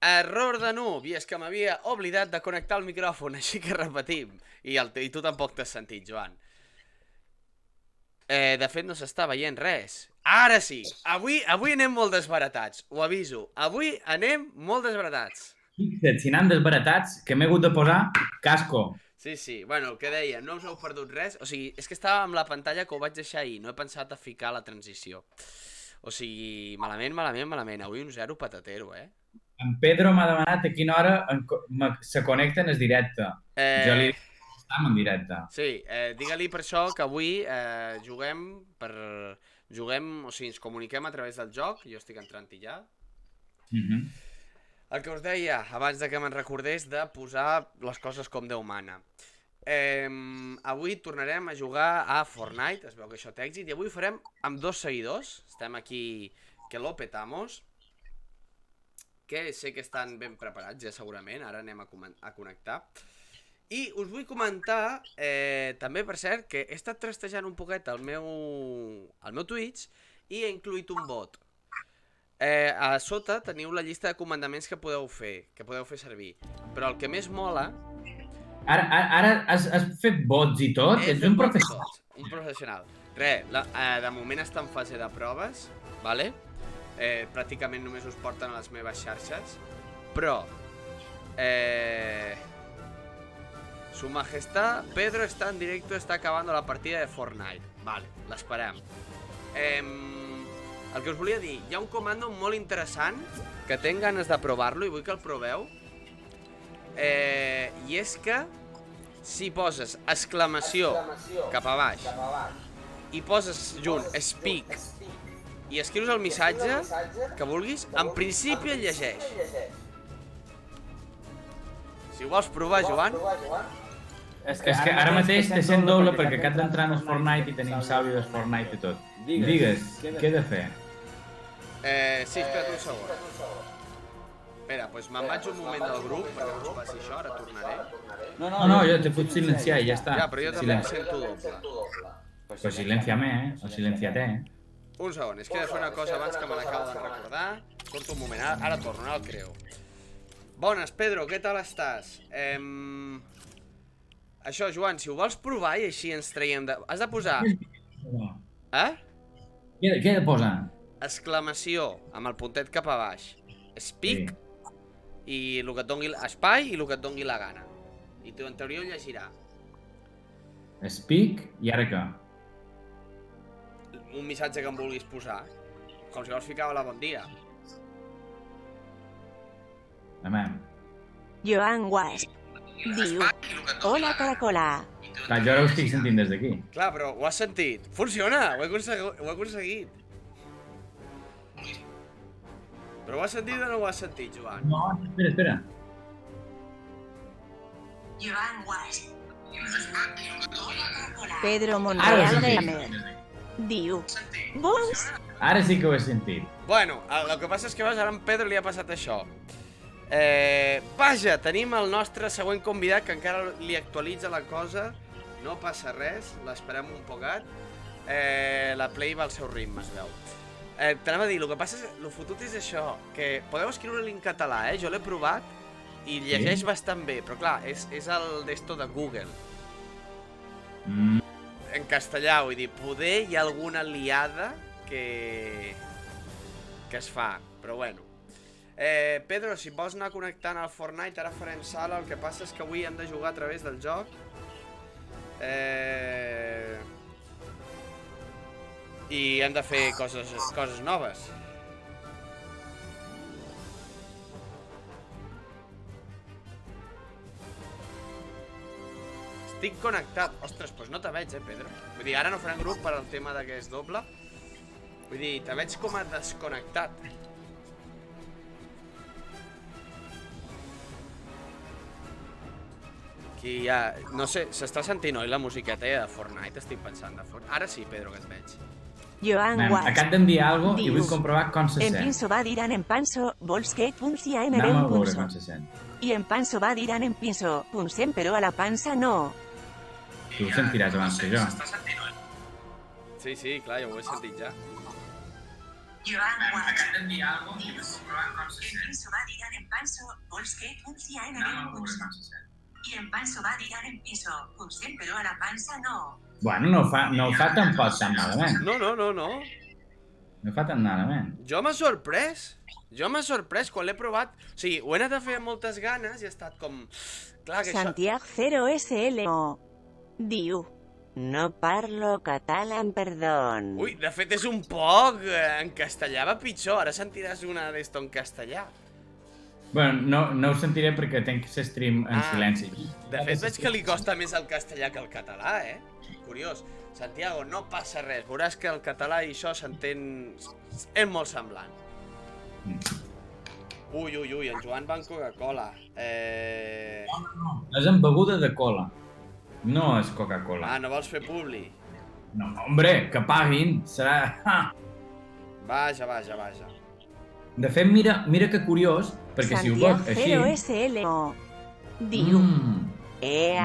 Error de noob, i és que m'havia oblidat de connectar el micròfon, així que repetim. I tu tampoc t'has sentit, Joan. De fet, no s'està veient res. Ara sí! Avui anem molt desbaratats, ho aviso. Avui anem molt desbaratats. Si anem desbaratats, que m'he hagut de posar casco. Sí. Bueno, el que deia, no us heu perdut res. O sigui, és que estava amb la pantalla que ho vaig deixar ahir. No he pensat a ficar la transició. O sigui, malament. Avui un zero patatero, En Pedro m'ha demanat a quina hora se connecten el directe. Jo li dic que estem en directe. Sí, digue-li per això que avui juguem, o sigui, ens comuniquem a través del joc. Jo estic entrant-hi ja. El que us deia, abans de que me'n recordés, de posar les coses com Déu mana. Avui tornarem a jugar a Fortnite, es veu que això té èxit, i avui ho farem amb 2 seguidors. Estem aquí, que lo petamos, que sé que estan ben preparats ja segurament, ara anem a connectar. I us vull comentar, també per cert, que he estat trastejant un poquet el meu Twitch i he incluït un bot. A sota teniu la llista de comandaments que podeu fer servir. Però el que més mola... Ara has fet bots i tot? Ets un professional. Un professional. De moment està en fase de proves, vale? Pràcticament només us porten a les meves xarxes. Però... Su Majestad Pedro está en directo, está acabando la partida de Fortnite. Vale, l'esperem. El que us volia dir, hi ha un comando molt interessant que tinc ganes de provar-lo i vull que el proveu. I és que si poses exclamació cap a baix i poses junt speak i escrius el missatge que vulguis, en principi el llegeix. Si ho vols provar, Joan. És que ara mateix te sent doble perquè acabes d'entrar en el Fortnite i tenim sàudio del Fortnite i tot. Digues, què he de fer? Sí, espera't un segon. Espera, doncs me'n vaig un moment del grup perquè no us passi això, ara tornaré. No, jo t'he fet silenciar i ja està. Ja, però jo també em sento doble. Pues silencia-me, o silencia-te. Un segon, és que he de fer una cosa abans que me l'acabo de recordar. Surto un moment, ara torno, ara el creo. Bones, Pedro, què tal estàs? Això, Joan, si ho vols provar i així ens traiem de... Has de posar... Què he de posar? Exclamació, amb el puntet cap a baix. Speak, i el que et doni... Espai i el que et doni la gana. I tu, en teoria, ho llegirà. Speak, i ara què? Un missatge que em vulguis posar. Com si vols ficar hola, bon dia. Amem. Joan Wasp diu, hola Caracola. Clar, jo ara ho estic sentint des d'aquí. Clar, però ho has sentit. Funciona, ho he aconseguit. Però ho has sentit o no ho has sentit, Joan? No, espera. Joan Wasp. Pedro Monreal Gamer diu, vos? Ara sí que ho he sentit. Bueno, el que passa és que ara en Pedro li ha passat això. Vaja, tenim el nostre següent convidat que encara li actualitza la cosa. No passa res, l'esperem un poquet. La Play va al seu ritme, es veu. T'anava a dir, el que passa és, el fotut és això, que podeu escriure-li en català, jo l'he provat i llegeix bastant bé, però clar, és el d'esto de Google. En castellà, vull dir, poder hi ha alguna liada que es fa, però bueno. Pedro, si vols anar connectant al Fortnite, ara farem sala, el que passa és que avui hem de jugar a través del joc. I hem de fer coses noves. Estic connectat. Ostres, doncs no te veig, Pedro. Vull dir, ara no farem grup per al tema de que és doble. Vull dir, te veig com a desconnectat. Aquí ja... No sé, s'està sentint, oi, la musiqueta de Fortnite? Estic pensant de Fortnite. Ara sí, Pedro, que et veig. Joan Wasp acabo d'enviar alguna cosa i vull comprovar com se sent. En Pinso va dir en Panso, vols que puncia en Anem a un veure punso. com se sent. I en Panso va dir en Pinso, punsem però a la pansa no. Tu ho sentiràs abans que jo. Sí, clar, jo ho he sentit ja. Joan Guas. Acabem d'enviar alguna cosa i estic comprovant com se En sent. Pinso va dir en Panso, vols que funciona en Anem a el veure Punso. com se sent. I en Panso va dir en Piso, funciona però a la pansa no. Bueno, no ho fa tampoc tan malament. No. No fa tan malament. Jo m'ha sorprès quan l'he provat. O sigui, ho he anat a fer amb moltes ganes i ha estat com... Clar, que això... Santiago 0SLO. Diu. No parlo catalán, perdón. Ui, de fet és un poc... En castellà va pitjor, ara sentiràs una d'esto en castellà. Bueno, no ho sentiré perquè tenc que stream en silenci. De fet veig que li costa més el castellà que el català, Curiós. Santiago, no passa res, veuràs que el català i això s'entén... És molt semblant. Ui, en Joan va amb Coca-Cola. És amb beguda de cola. No és Coca-Cola. Ah, no vols fer publi? No, hombre, que paguin. Serà... Vaja. De fet, mira que curiós, perquè si ho veig així... Santiago 0SLO. Diu.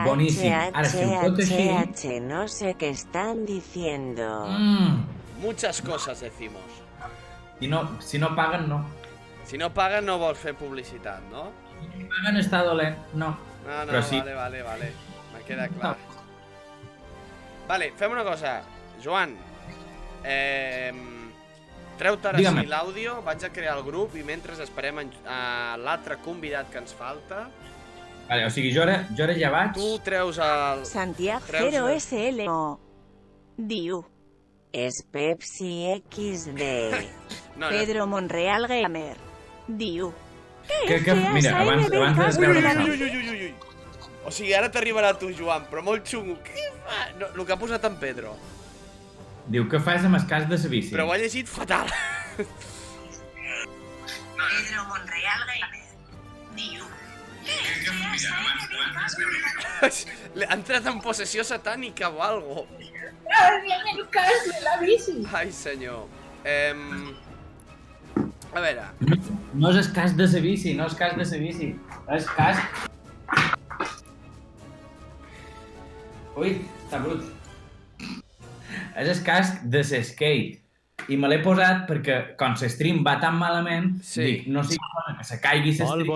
Boníssim. Ara, si ho pot així... No sé qué están diciendo. Muchas cosas decimos. Si no paguen, no. Si no paguen no vols fer publicitat, no? Si paguen està dolent, no. No, Però sí. vale. Me queda clar. Vale, fem una cosa. Joan, treu-te ara sí l'àudio, vaig a crear el grup i mentre esperem a l'altre convidat que ens falta. Vale, o sigui, jo ara ja vaig... Tu treus el... Santiago 0SLO. Diu. És Pepsi XD. No. Pedro Monreal Gamer. Diu. Mira, abans de treure el Ui. O sigui, ara t'arribarà tu, Joan, però molt xungo. Què fa? No, el que ha posat en Pedro. Diu que fas amb el cas de la bici. Però ho ha llegit fatal. Pedro Monreal Gamer. Diu. Ha entrat en possessió satànica o algo. El cas de la bici. Ai, senyor. A veure. No és el cas de la bici, no és cas de la bici. És cas... Ui, està brut. És el casc de l'skate. I me l'he posat perquè, com l'stream va tan malament, dic, no sigui que se caigui l'stream, Molt i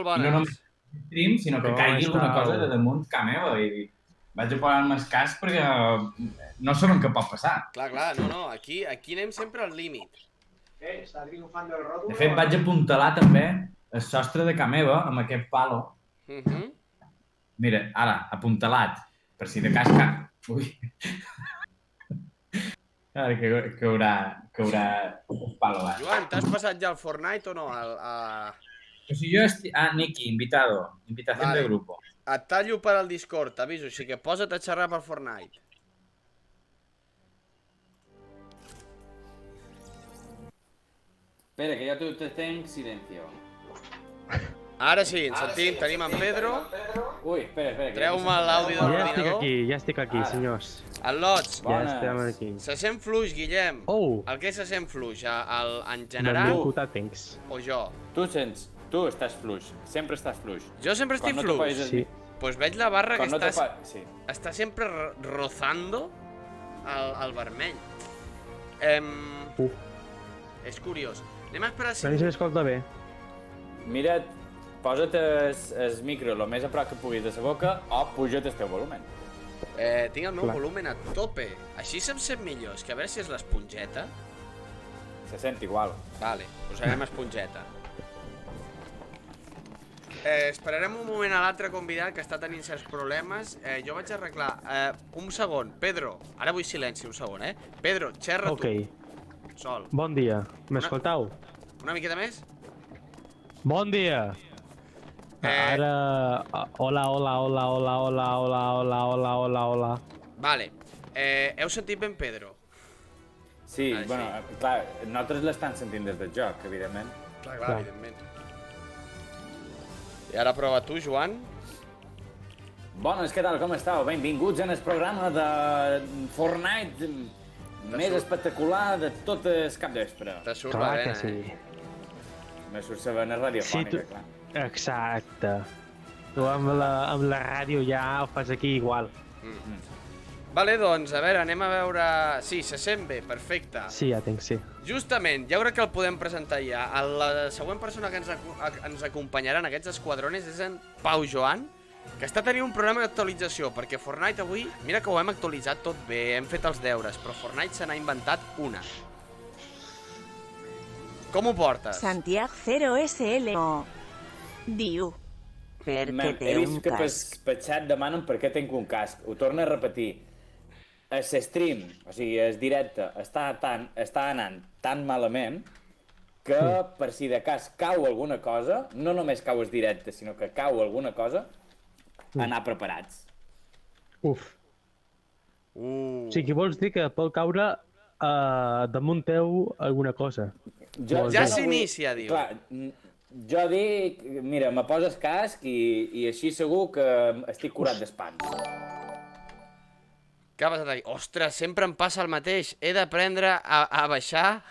bones. no només l'stream, sinó que caigui alguna cosa de damunt ca meva. I dic, vaig a posar-me el casc perquè no sabem què pot passar. Clar, no, aquí anem sempre al límit. Està triomfant del rodo. De fet, vaig apuntalar també el sostre de ca meva amb aquest palo. Mira, ara, apuntalat. Per si de cas Ui. Ara que haurà palo. Joan, t'has passat ja al Fortnite o no? O sigui, jo estic... Niki, invitación de grupo. Et tallo per al Discord, t'aviso, així que posa't a xerrar per Fortnite. Espera, que jo te tenc silencio. Ara sí, ens sentim, tenim en Pedro. Ui, espera. Treu-me l'àudio de l'ordinador. Ja estic aquí, senyors. El Lots. Ja estem aquí. Se sent fluix, Guillem. El que se sent fluix? En general o jo? Tu estàs fluix, sempre estàs fluix. Jo sempre estic fluix? Sí. Pues veig la barra que està sempre rozando el vermell. És curiós. Anem a esperar... Però no s'escolta bé. Mira't, posa't el micro el més a prop que puguis de la boca o puja't el teu volumen. Tinc el meu volumen a tope. Així se'm sent millor. És que a veure si és l'esponjeta. Se sent igual. Vale, posarem esponjeta. Esperarem un moment a l'altre convidat que està tenint certs problemes. Jo vaig arreglar... un segon, Pedro. Ara vull silenci, un segon, Pedro, xerra tu. Sol. Bon dia. M'escoltau? Una miqueta més? Bon dia! Ara... Hola. Vale. Heu sentit ben Pedro? Sí, bueno, clar, nosaltres l'estan sentint des del joc, evidentment. Clar, evidentment. I ara prova tu, Joan. Bones, què tal, com estàu? Benvinguts en el programa de Fortnite més espectacular de tot el capvespre. Te surt la vena, Me surt la vena radiofònica, clar. Exacte. Tu amb la ràdio ja ho fas aquí igual. Vale, doncs, a veure, anem a veure... Sí, se sent bé, perfecte. Sí, ja tinc, sí. Justament, jo crec que el podem presentar ja. La següent persona que ens acompanyarà en aquests esquadrones és en Pau Joan, que està tenint un problema d'actualització, perquè Fortnite avui, mira que ho hem actualitzat tot bé, hem fet els deures, però Fortnite se n'ha inventat una. Com ho portes? Santiago 0SLO. Diu. Perquè té He un vist que casc. pel xat demanen per què tinc un casc. Ho torno a repetir. El stream, o sigui, el directe, està anant tan malament que per si de cas cau alguna cosa, no només cau el directe, sinó que cau alguna cosa, anar preparats. Uf. O sigui, vols dir que pot caure damunt teu alguna cosa? Jo Ja no vull- s'inicia, diu. Clar, jo dic, mira, me poses casc i així segur que estic curat d'espants. Què ha passat aquí? Ostres, sempre em passa el mateix. He d'aprendre a baixar.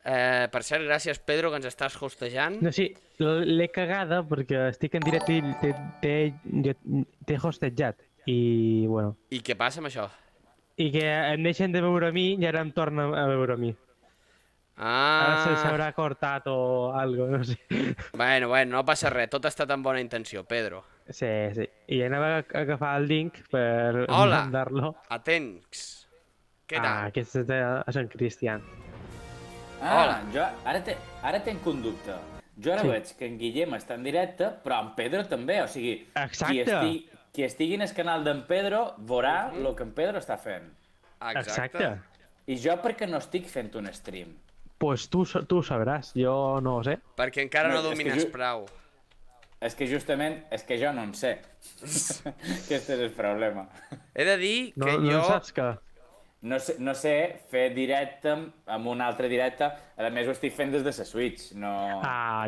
Per cert, gràcies, Pedro, que ens estàs hostejant. No, sí, l'he cagada perquè estic en directe i t'he hostejat. I, bueno... I què passa amb això? I que em deixen de veure a mi i ara em tornen a veure a mi. Ara se s'haurà cortat o algo, no sé. Bueno, no passa res. Tot ha estat amb bona intenció, Pedro. Sí, sí. I anava a agafar el link per Hola. mandar-lo. Atents. Què tal? Aquest és de Sant Cristian. Hola. Jo ara tenc un dubte. Jo ara Sí. veig que en Guillem està en directe, però en Pedro també, o sigui... Exacte. Qui estigui en el canal d'en Pedro veurà el que en Pedro està fent. Exacte. I jo perquè no estic fent un stream. Pues tu ho sabràs, jo no ho sé. Perquè encara no No, és que domines jo- prou. És que justament, és que jo no en sé. Aquest és el problema. He de dir No, que no jo... saps que... No sé fer directe amb un altre directe. A més, ho estic fent des de la Switch. No...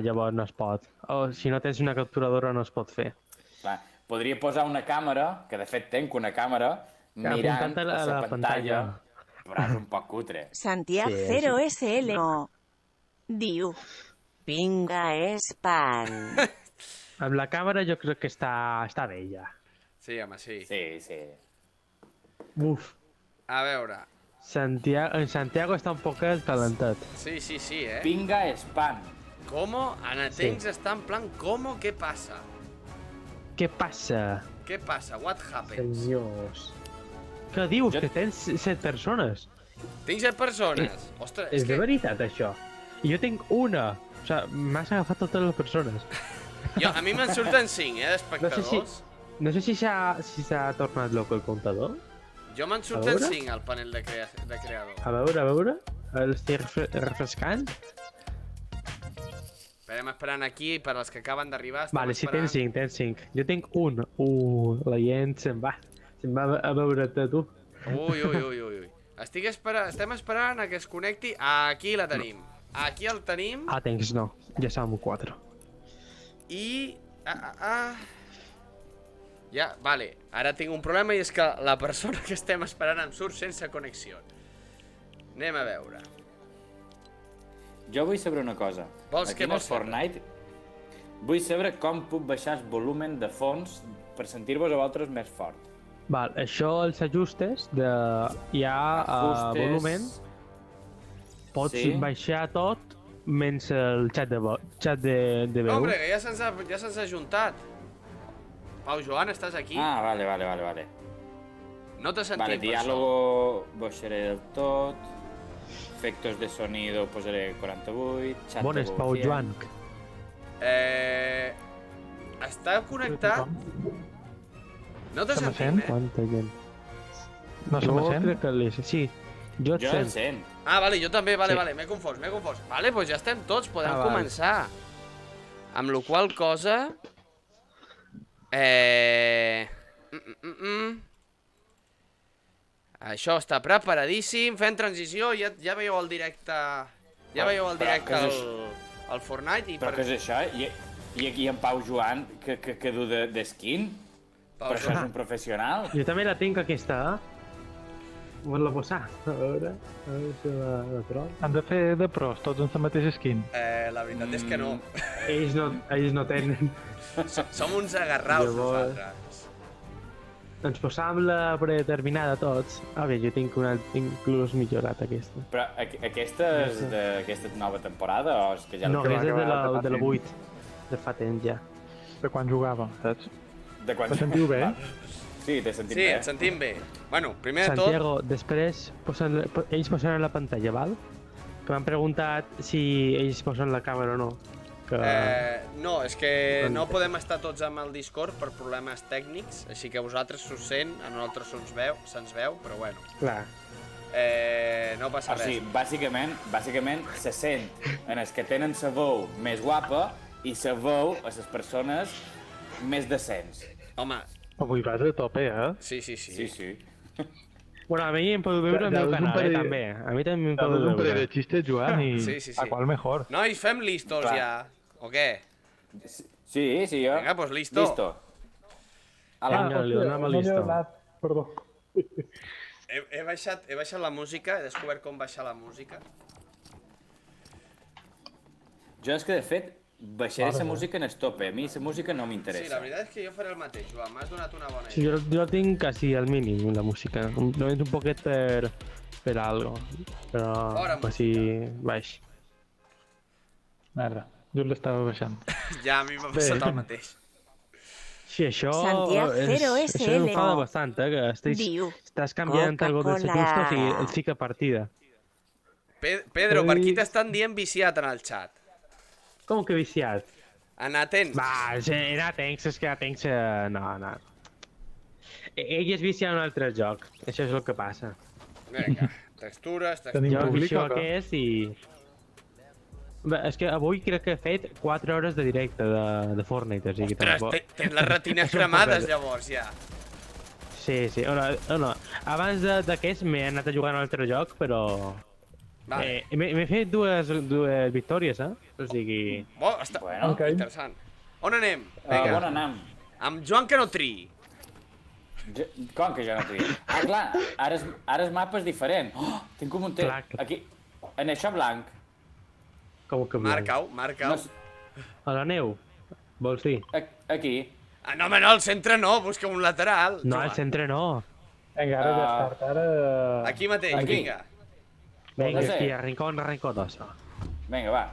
Llavors no es pot. O si no tens una capturadora no es pot fer. Clar, podria posar una càmera, que de fet tenc una càmera, mirant apuntant a la pantalla. però és un poc cutre. Santiago Sí, 0SLO. Diu. Pinga és pan. Amb la càmera jo crec que està bé ja. Sí, home, sí. Sí. Uf. A veure... En Santiago està un poc calentat. Sí, eh? Pinga és pan. ¿Cómo? Anatencs està en plan, ¿cómo? ¿Qué pasa? Què passa, ¿Qué pasa? What happens? senyors? Què dius? Jo- Que tens 7 persones? Tinc 7 persones. Ostres, És és de que... veritat, això? I jo tinc una. O sigui, m'has agafat totes les persones. A mi me'n surten 5, No sé d'espectadors. No sé si s'ha tornat loco el comptador. Jo me'n surten veure? 5 al panel de creador. A veure. L'estic refrescant. Esperem aquí per als que acaben d'arribar. Vale, sí, tens 5. Jo tinc un. La gent se'n va. Se'n va a veure't tu. Ui. Estem esperant a que es connecti. Aquí la tenim. Aquí el tenim. Tens no. Ja som 4. I... Ja, vale. Ara tinc un problema i és que la persona que estem esperant em surt sense connexió. Anem a veure. Jo vull saber una cosa. Vols Aquí què en el vols saber? Fortnite vull saber com puc baixar el volumen de fons per sentir-vos a vosaltres més fort. Val, això els ajustes de... Hi ha Ajustes. volumen. Pots Sí. baixar tot menys el xat de veu. Hombre, que ja se'ns ha juntat. Pau Joan, estàs aquí? Vale. No t'he sentit Vale, per això. diálogo baixaré del tot. Efectos de sonido posaré 48. Chat Bones, de Pau voz 100. Joan. Està connectat? No te Se me sentim, sent? Quanta gent. No se Jo me sent? crec que sí. Jo et Jo el sent. sent. Ah, vale, jo també, vale, Sí. m'he confós. Vale, doncs ja estem tots, podem Vale. començar. Amb la qual cosa... Això està preparadíssim, fent transició, ja veieu el directe... Ja veieu el Però directe què és al Fortnite i Però què és això? I aquí en Pau Joan, que du de skin? Pau Però això és un professional? Jo també la tinc aquesta, Vol-la posar? A veure si la trobo. Han de fer de pros, tots en la mateixa skin. La veritat és que no. Ells no tenen. Som uns agarraus Llavors- nosaltres. ens posàvem la predeterminada tots. A veure, jo tinc una inclús millorat aquesta. Però aquesta és d'aquesta nova temporada o és que ja... No, que va aquesta és acabar de la de fa 8, de fa temps ja. De quan jugava, saps? De quan... Me sentiu bé? Sí, t'he sentit Sí, bé. et sentim bé. Bueno, primer de tot... Santiago, després ells posen la pantalla, val? Que m'han preguntat si ells posen la càmera o no. Que... No, és que no podem estar tots amb el Discord per problemes tècnics, així que a vosaltres s'us sent, a nosaltres se'ns veu, però bueno. Clar. No passa O sigui, res. bàsicament se sent en els que tenen la veu més guapa i se veu a les persones més decents. Home, Avui vas a tope, eh? sí. Sí. Bueno, a mi em podeu veure al Ja meu veus un canal, parell- també. A mi també em Damos podeu un parell de veure. xistes, Joan, i Sí. a qual mejor. Nois, fem listos Clar. ja, o què? Sí, jo. Vinga, pues listo. Listo. Ala. Vinga, li donem a listo. Perdó. He baixat la música, he descobert com baixar la música. Jo és que, de fet, baixaré la música en el tope. A mi la música no Sí, la m'interessa. veritat és que jo faré el mateix, Joan, m'has donat una bona Sí, idea. jo tinc quasi al mínim, la música. Només un poquet per algo. Però Fora quasi baix. Merda, jo l'estava baixant. Ja, a mi m'ha passat el mateix. Sí, això Santiago això 0SL. m'enfada bastant, que Diu, estàs canviant algo de Coca-Cola. gustos i el fica partida. Pedro, per aquí t'estan dient viciat en el xat. Com que viciat? En atent. Va, era Tenks, és que a Tenks... No. Ell es vicia en un altre joc, això és el que passa. Vinga, textures, Tenim Jo públic vicio o què? aquest i... Bé, és que avui crec que he fet 4 hores de directe de Fortnite, o sigui que Ostres, tampoc... tens les retines És un cremades, poquet. llavors, ja. Sí. No. Abans d'aquest m'he anat a jugar a un altre joc, però... Vale. M'he fet dues victòries, eh? O sigui... Està Bueno. Ok. interessant. On anem? On anem? Amb Joan Canotri. Com que jo no tria? Ah, clar, ara el mapa és diferent. Oh, tinc un munter. Clar. Aquí, en això blanc. Com que blanc. Marca-ho. No, A la neu, vols dir? aquí. Ah, no, home, no, al centre no, busca un lateral. No, Joan. al centre no. Vinga, ara descarta, ara... Aquí mateix, Aquí. vinga. Vinga, No sé. aquí, a Rinconoso. Vinga, va.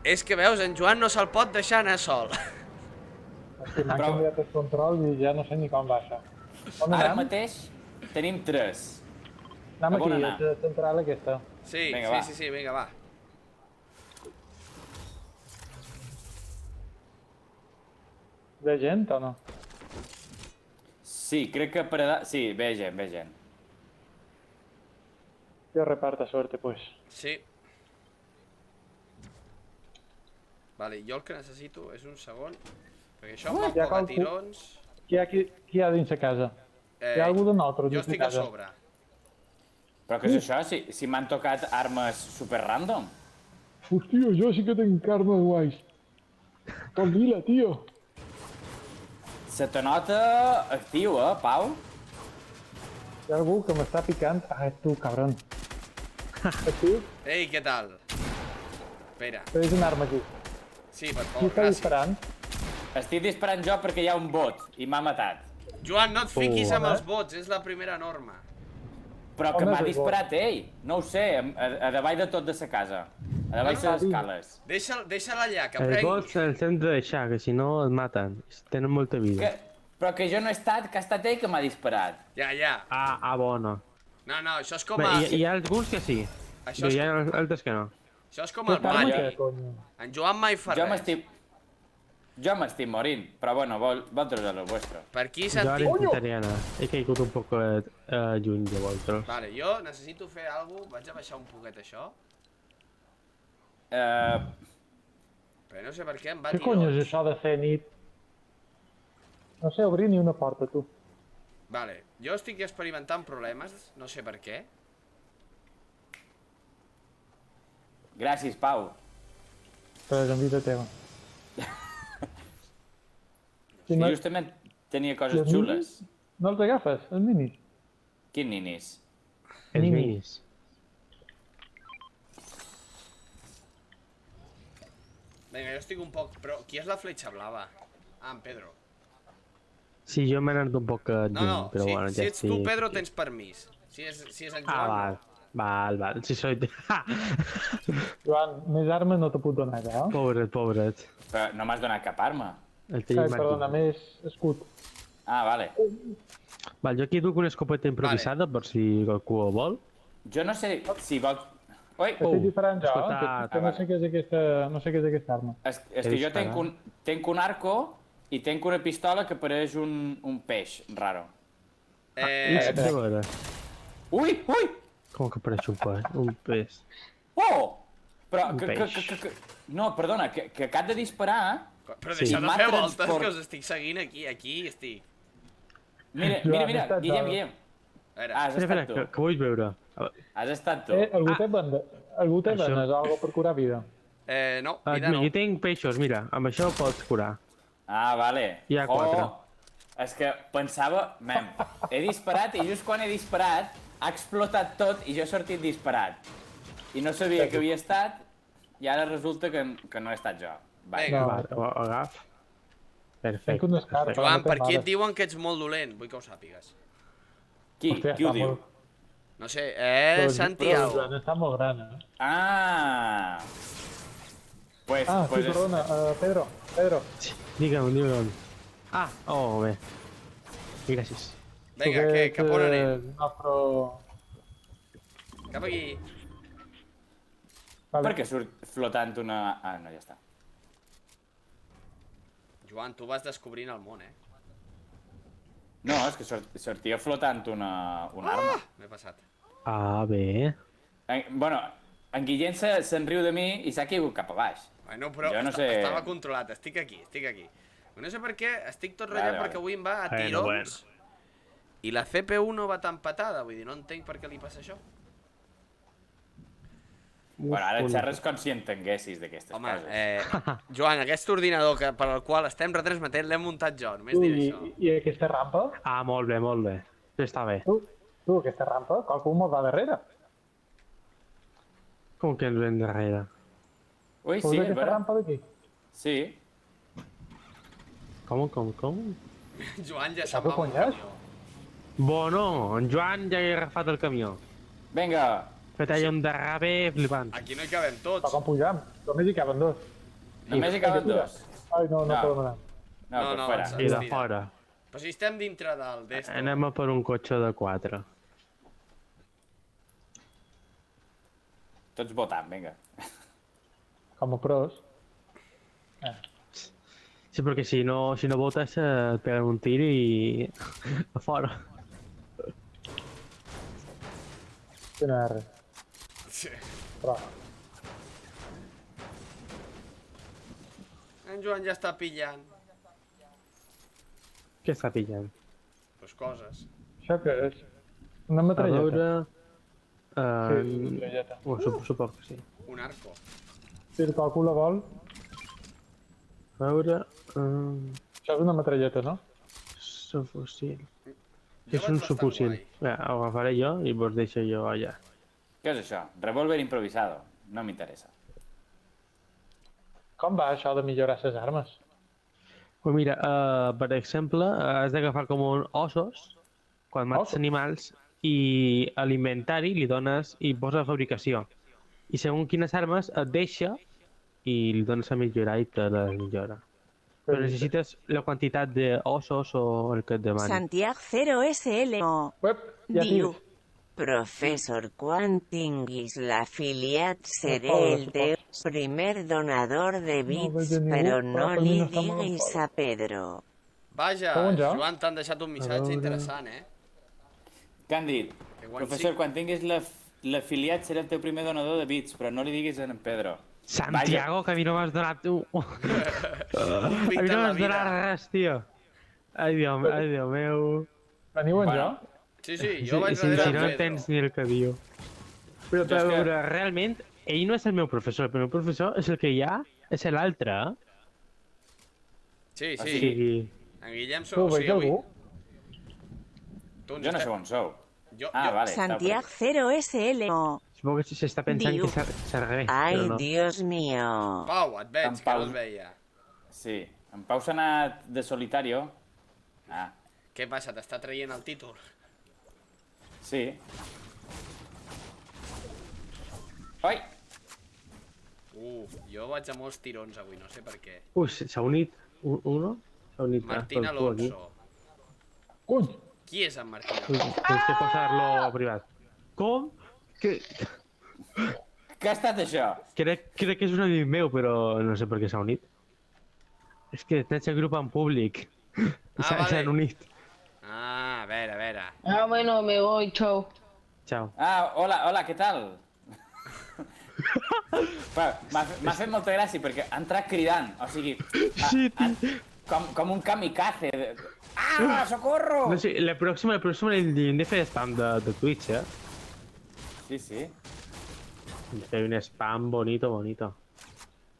És que veus, en Joan no se'l pot deixar anar sol. Hosti, m'han Però- canviat el control i ja no sé ni com baixa. On Ara anem? mateix tenim 3. Anem a on aquí, anar? a la central aquesta. Sí, Vinga, va. sí, vinga, va. Ve gent o no? Sí, crec que per edat... Sí, ve gent. Jo reparta suerte, pues. Sí. Vale, jo el que necessito és un segon, perquè això em fa un ja poc a cal- tirons. Qui hi ha dins la casa? Hi ha algú de nosaltres Jo dins la estic a casa? sobre. Però què és això? Si m'han tocat armes super random? Hòstia, jo sí que tinc armes guais. Tot lila, tio. Se te nota actiu, Pau? Hi ha algú que m'està picant. Ah, és tu, cabron. És tu? Ei, què tal? Espera. Tens una arma aquí. Sí, per Qui favor, està gràcies. disparant? Estic disparant jo perquè hi ha un bot i m'ha matat. Joan, no et fiquis amb home. els bots, és la primera norma. Però que On és m'ha el disparat ell. No ho sé, a davall de tot de sa casa. A davall de les escales. Deixa'l allà, que Els prengui. bots els hem de deixar, que si no els maten. Tenen molta vida. Però que jo no he estat, que ha estat ell que m'ha disparat. Ja. Bona. No, això és com Bé, a... hi ha alguns que sí, Això però és, hi ha altres que no. això és com el Aquesta arma Mario. què, coño? En Joan mai fa res. Jo m'estic morint, però bueno, vosaltres a lo vuestro. Per aquí Jo ara sentim... intentaré anar. He caigut un poc lluny de vosaltres. Vale, jo necessito fer alguna cosa. Vaig a baixar un poquet això. Però no sé per què em va Què cony és tirons. això de fer nit? No sé obrir ni una porta, tu. Vale, jo estic experimentant problemes, no sé per què. Gràcies, Pau. Però és en vida teva. I no- justament tenia coses els xules. minis? No els agafes, els minis? Quins ninis? Els Mini. minis. Vinga, jo estic un poc... Però qui és la fletxa blava? Ah, en Pedro. Sí, jo m'he anat un poc No, lluny, no, però bueno, si ja ets tu, estic... Pedro, tens permís. Si és en Ah, Joan, val, si soy... Joan, més armes no te puc donar, ja. Pobret. Però no m'has donat cap arma. El Ai, tenim perdona, aquí. més escut. Ah, vale. Val, jo aquí duc una escopeta improvisada, per si algú ho vol. Jo no sé si vol... Ui! Estic disparant jo, escolta, que no sé què és aquesta, no sé què és aquesta arma. És que jo tenc un arco i tenc una pistola que pareix un peix raro. A veure, Ui! com que pareix un peix? Oh! Però Un peix. No, perdona, que acab de disparar... Però Sí. deixa de M'ha fer voltes, transport- que us estic seguint aquí estic. Mira, Joan, he estat Guillem. A veure, Has Espera, estat tu. que vull veure. Has estat tu. Algú té Això. venes o algo per curar vida? no, vida no. Jo tinc peixos, mira, amb això pots curar. Ah, vale. Hi ha 4. És que pensava... Mem, he disparat i just quan he disparat ha explotat tot i jo he sortit disparat. I no sabia que havia estat i ara resulta que no he estat jo. Vinga. Va, ho agaf. Perfecte. Tinc un escarp. Joan, no té per qui mare. et diuen que ets molt dolent? Vull que ho sàpigues. Qui Hòstia, ho està diu? molt- No sé, Però Santiago. Joan està molt gran, eh? Ah! Pues, Ah, sí, pues perdona, Pedro. Digue'm. Ah, bé. Gràcies. Vinga, què, cap on anem? Nostre... Cap aquí. Per què surt flotant una... Ah, no, ja està. Joan, tu vas descobrint el món, No, és que sortia flotant una arma. M'he passat. Ah, bé. Bueno, en Guillem se'n riu de mi i s'ha caigut cap a baix. Bueno, però Jo no sé- estava controlat, estic aquí. No sé per què, estic tot ratllat Vale. perquè avui em va a Bueno, tirons. I la CPU no va tan patada, vull dir, no entenc per què li passa això. Bueno, ara xerres com si entenguessis d'aquestes Home, coses. Joan, aquest ordinador per al qual estem retransmetent l'he muntat jo, només diré això. I aquesta rampa? Ah, molt bé. Està bé. Tu, aquesta rampa, qualcú me'l va darrere. Com que ens ven darrere? Ui, Veus sí, és aquesta vera. rampa d'aquí? Sí. Com? Joan ja Saps se'n va amb un conyes? camió. Bueno, en Joan ja ha agafat el camió. Vinga, Fet allà un derrape flipant. Aquí no hi cabem Però tots. com pugem? Només hi caben dos. només hi caben dos. Ai, no No. podem anar. No, No, per fora. no, I de Mira. fora. Però si estem dintre del d'esto. Anem a per un cotxe de 4. Tots votant, vinga. Com a pros. Sí, perquè si no votes et peguen un tir i... a fora. Sí, no hi ha res. Sí. Però... En Joan ja està pillant. Què està pillant? Pues coses. Això què és? Una A metralleta. veure... Sí, una metralleta. Suposo que sí. Un arco. Si el càlcul la vol, A veure... això és una metralleta, no? Subfusil. Jo És vaig un bastant subfusil. guai. Ja, ho agafaré jo i vos deixo jo allà. Què és això? Revólver improvisado. No m'interessa. Com va això de millorar les armes? Pues mira, per exemple, has d'agafar com un ossos quan mates Ossos? animals i a l'inventari li dones i posa fabricació. I segons quines armes et deixa i li dones a millorar i te les millora. Però necessites la quantitat d'ossos o el que et demani. Santiago 0SLO. Uep, ja Diu. tires. Profesor, quan tinguis l'afiliat seré el teu primer donador de bits, veig a ningú, però però no per mi li no està molt diguis fort. a Pedro. Vaja, Com jo? Joan, t'han deixat un missatge interessant, Què han dit? Que guany Professor, sí. quan tinguis l'afiliat serà el teu primer donador de bits, però no li diguis a en Pedro. Santiago, que a mi no m'has donat... Un A bit mi en no la m'has donat vida. res, tio. Ai, Déu meu. Veniu en Bueno. jo? Sí, jo vaig Si darrere no en entens Pedro. ni el que diu. Però, Jo és que- però realment, ell no és el meu professor. El meu professor és el que hi ha, és l'altre. Sí, O sí. sigui, En Guillem Tu sou... ho veig algú? Tu ens Jo no sé estem- on sou. Jo, Ah, vale. Santiago 0SLO. suposo que s'està pensant Diu. que serveix, Ai, però no. Dios mío. Pau, et veig, En que Pau. no et veia. Sí. En Pau s'ha anat de solitario Ah, Què passa, t'està traient el títol? sí. Oi! Jo vaig a molts tirons avui, no sé per què. Ui, s'ha unit uno. S'ha unit Martín pel cul aquí. Alonso. Cony! Qui és en Martín Ui, Alonso? tens que posar-lo a privat. Com? Que... Què ha estat això? Crec que és un amic meu, però no sé per què s'ha unit. És que tens el grup en públic. Vale. S'han unit. Ah, a veure. Ah, bueno, me voy, chao. Ciao. Ah, hola, què tal? M'ha fet molta gràcia perquè ha entrat cridant, o sigui, Sí, com un kamikaze. Ah, socorro! No sé, la pròxima li hem de fer spam de Twitch, eh? Sí, sí. Hem de fer un spam bonito.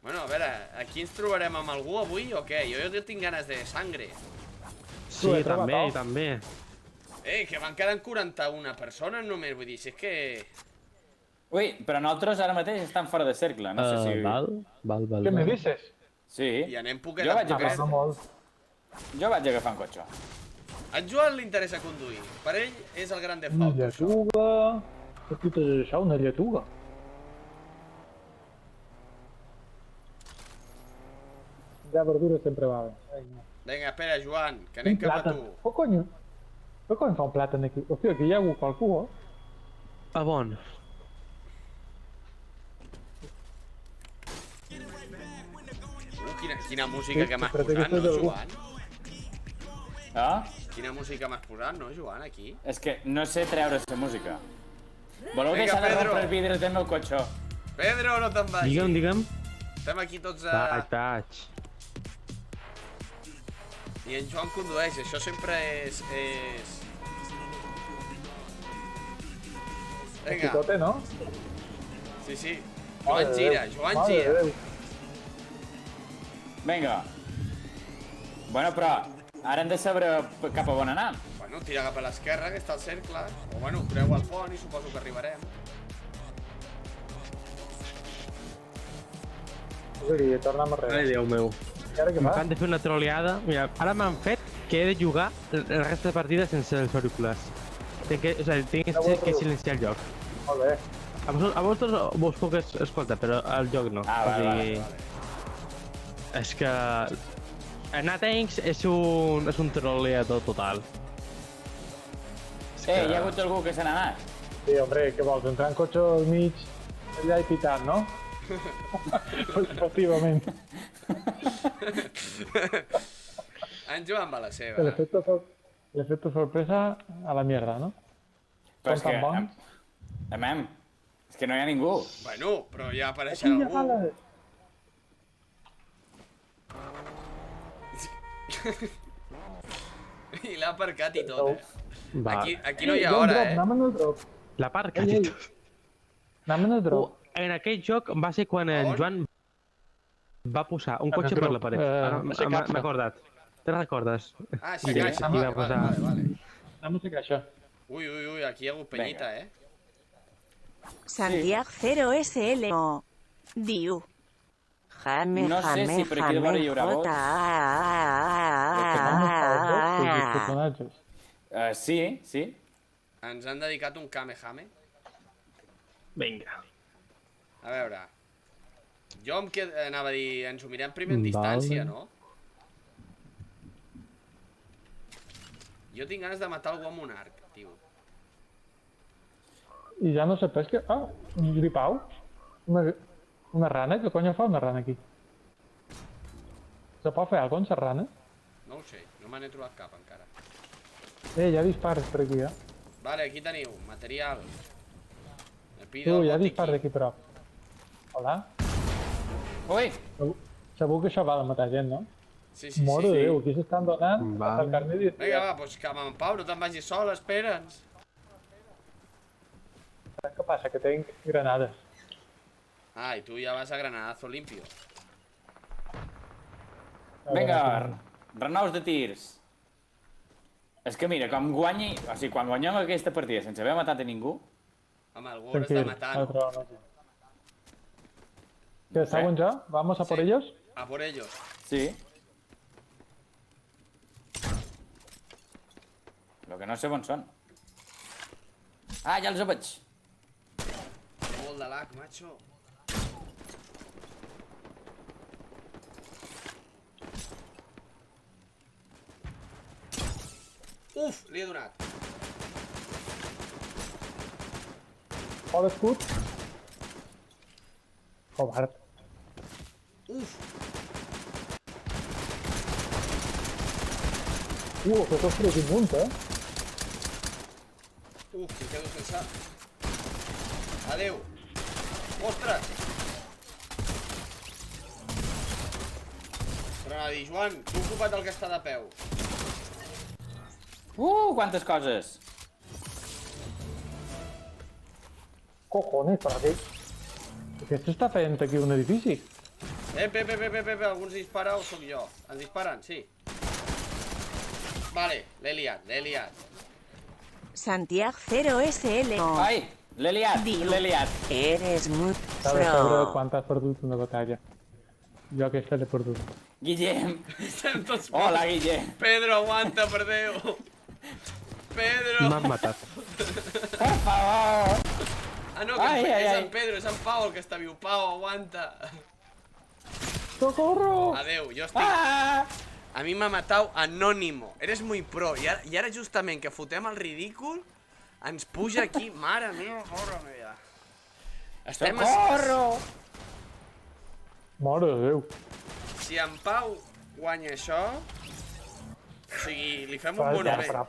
Bueno, a veure, aquí ens trobarem amb algú avui o què? Jo tinc ganes de sangre. Sí, he trobat també, el. també. Que van quedant 41 persones només, vull dir, si és que... Ui, però nosaltres ara mateix estan fora de cercle, no sé si... Val. Què me dices? Sí. I anem Jo poquet a vaig poquet. No molt. Jo vaig agafar un cotxe. A en Joan li interessa conduir. Per ell és el gran Una default, això. lletuga... Què puta és això? Una lletuga? Ja verdura sempre va bé. Vinga. Vinga, espera, Joan, que anem Un cap a plàtan. tu. Però cony fa un plàtan aquí? Hòstia, aquí hi ha hagut qualcú, eh? A bon. Quina música que m'has però té que posat, ser no, d'algú. Joan? Ah? Quina música m'has posat, no, Joan, aquí? És que no sé treure la música. Voleu Vinga, deixar de Pedro. rompre els vidres del meu cotxe? Pedro, no te'n vagis. Digue'm. Estem aquí tots a... Taig. I en Joan condueix, això sempre és... Vinga, Xicote, no? sí. Mare Joan de gira, Déu, Joan mare de gira. Déu. Vinga. Bueno, però ara hem de saber cap a on anar. Bueno, tira cap a l'esquerra, que està al cercle. O bueno, creu el pont i suposo que arribarem. O sigui, torna'm Ai, enrere. Déu meu. I ara què fa? M'han de fer una troleada. Mira, ara m'han fet que he de jugar el resta de partida sense els auriculars. Tinc que silenciar el joc. Molt bé. A vosaltres vos puc escoltar, però el joc no. Ah, vale. És que... Anar tanks és un troleador total. Hi ha hagut algú que se n'ha anat. Sí, hombre, què vols? Entrar en cotxe al mig allà i pitant, no? Efectivament. En Joan va a la El seva. efecto sorpresa a la mierda, no? Però és Són que... tan bons. Amem, és que no hi ha ningú. Bueno, però ja apareixerà algú. I l'ha aparcat i tot, Va. Aquí no hi ha hora, Anem en el drop. La parca Ei, i ei. tot. Anem en el drop. En aquell joc va ser quan en On? Joan va posar un cotxe per la paret. Ara m'he acordat. Te recordes? Ah, sí, Sí, caixa, aquí va vale, posar- vale. Anem a caixa. Ui, aquí hi ha hagut penyita, Santiago 0 SLO. Diu. Jame, No sé si per aquí de vora hi haurà vots. Els personatges. Sí. Ens han dedicat un Kamehame. Vinga. A veure... Jo anava a dir, ens ho mirem primer en Vale. distància, no? Jo tinc ganes de matar algú amb un arc, tio. I ja no sé pesca. Ah, un gripau. Una rana? Què cony fa una rana aquí? Se pot fer alguna cosa amb la rana? No ho sé, no me n'he trobat cap encara. Hi ha dispares per aquí, Vale, aquí teniu, material. Me pido hi ha el dispares botiquí. aquí a prop. Hola? Ui, Segur que això va de matar gent, no? Sí. Mare de Déu, aquí s'estan donant Vale. el carnet i... Vinga, va, doncs que en Pau, no te'n vagis sol, espera'ns. Què passa? Que tinc granades. Ah, i tu ja vas a Granadazo limpio. vinga, renous de tirs. És que mira, com guanyi... O sigui, quan guanyem aquesta partida sense haver matat a ningú... Home, algú hauràs de matar, no? ¿Qué, saben ya? ¿Vamos a por Sí. ellos? A por ellos. Sí. Lo que no sé on són. Ah, ja els veig. Molt de lag, macho. Uf, li he donat. Fora escut. Covard. Uf, Que construït un munt, uf, em quedo sense... Adeu. Ostres. Però anava a dir, Joan, tu ocupa't el que està de peu. Quantes coses. Cojones, per aquí. Què s'està fent aquí un edifici? Alguns dispara o sóc jo? Ens disparen, sí. Vale, l'he liat. Santiago 0SL. Ai, l'he liat. Eres muy S'ha de saber pro. quan has perdut una batalla. Jo aquesta l'he perdut. Guillem. Estem tots Hola, Guillem. Pedro, aguanta, per Déu. Pedro. M'han matat. Per favor. Ah, no, que Ai, ai, és ai. en Pedro, és en Pau el que està viu. Pau, aguanta. Socorro! Adeu, jo estic... Ah! A mi m'ha matat Anónimo. Eres muy pro. I ara justament que fotem el ridícul, ens puja aquí. Mare meva. Estem... Socorro! Mare de Déu. Si en Pau guanya això... O sigui, li fem un Espera, monument. Espera,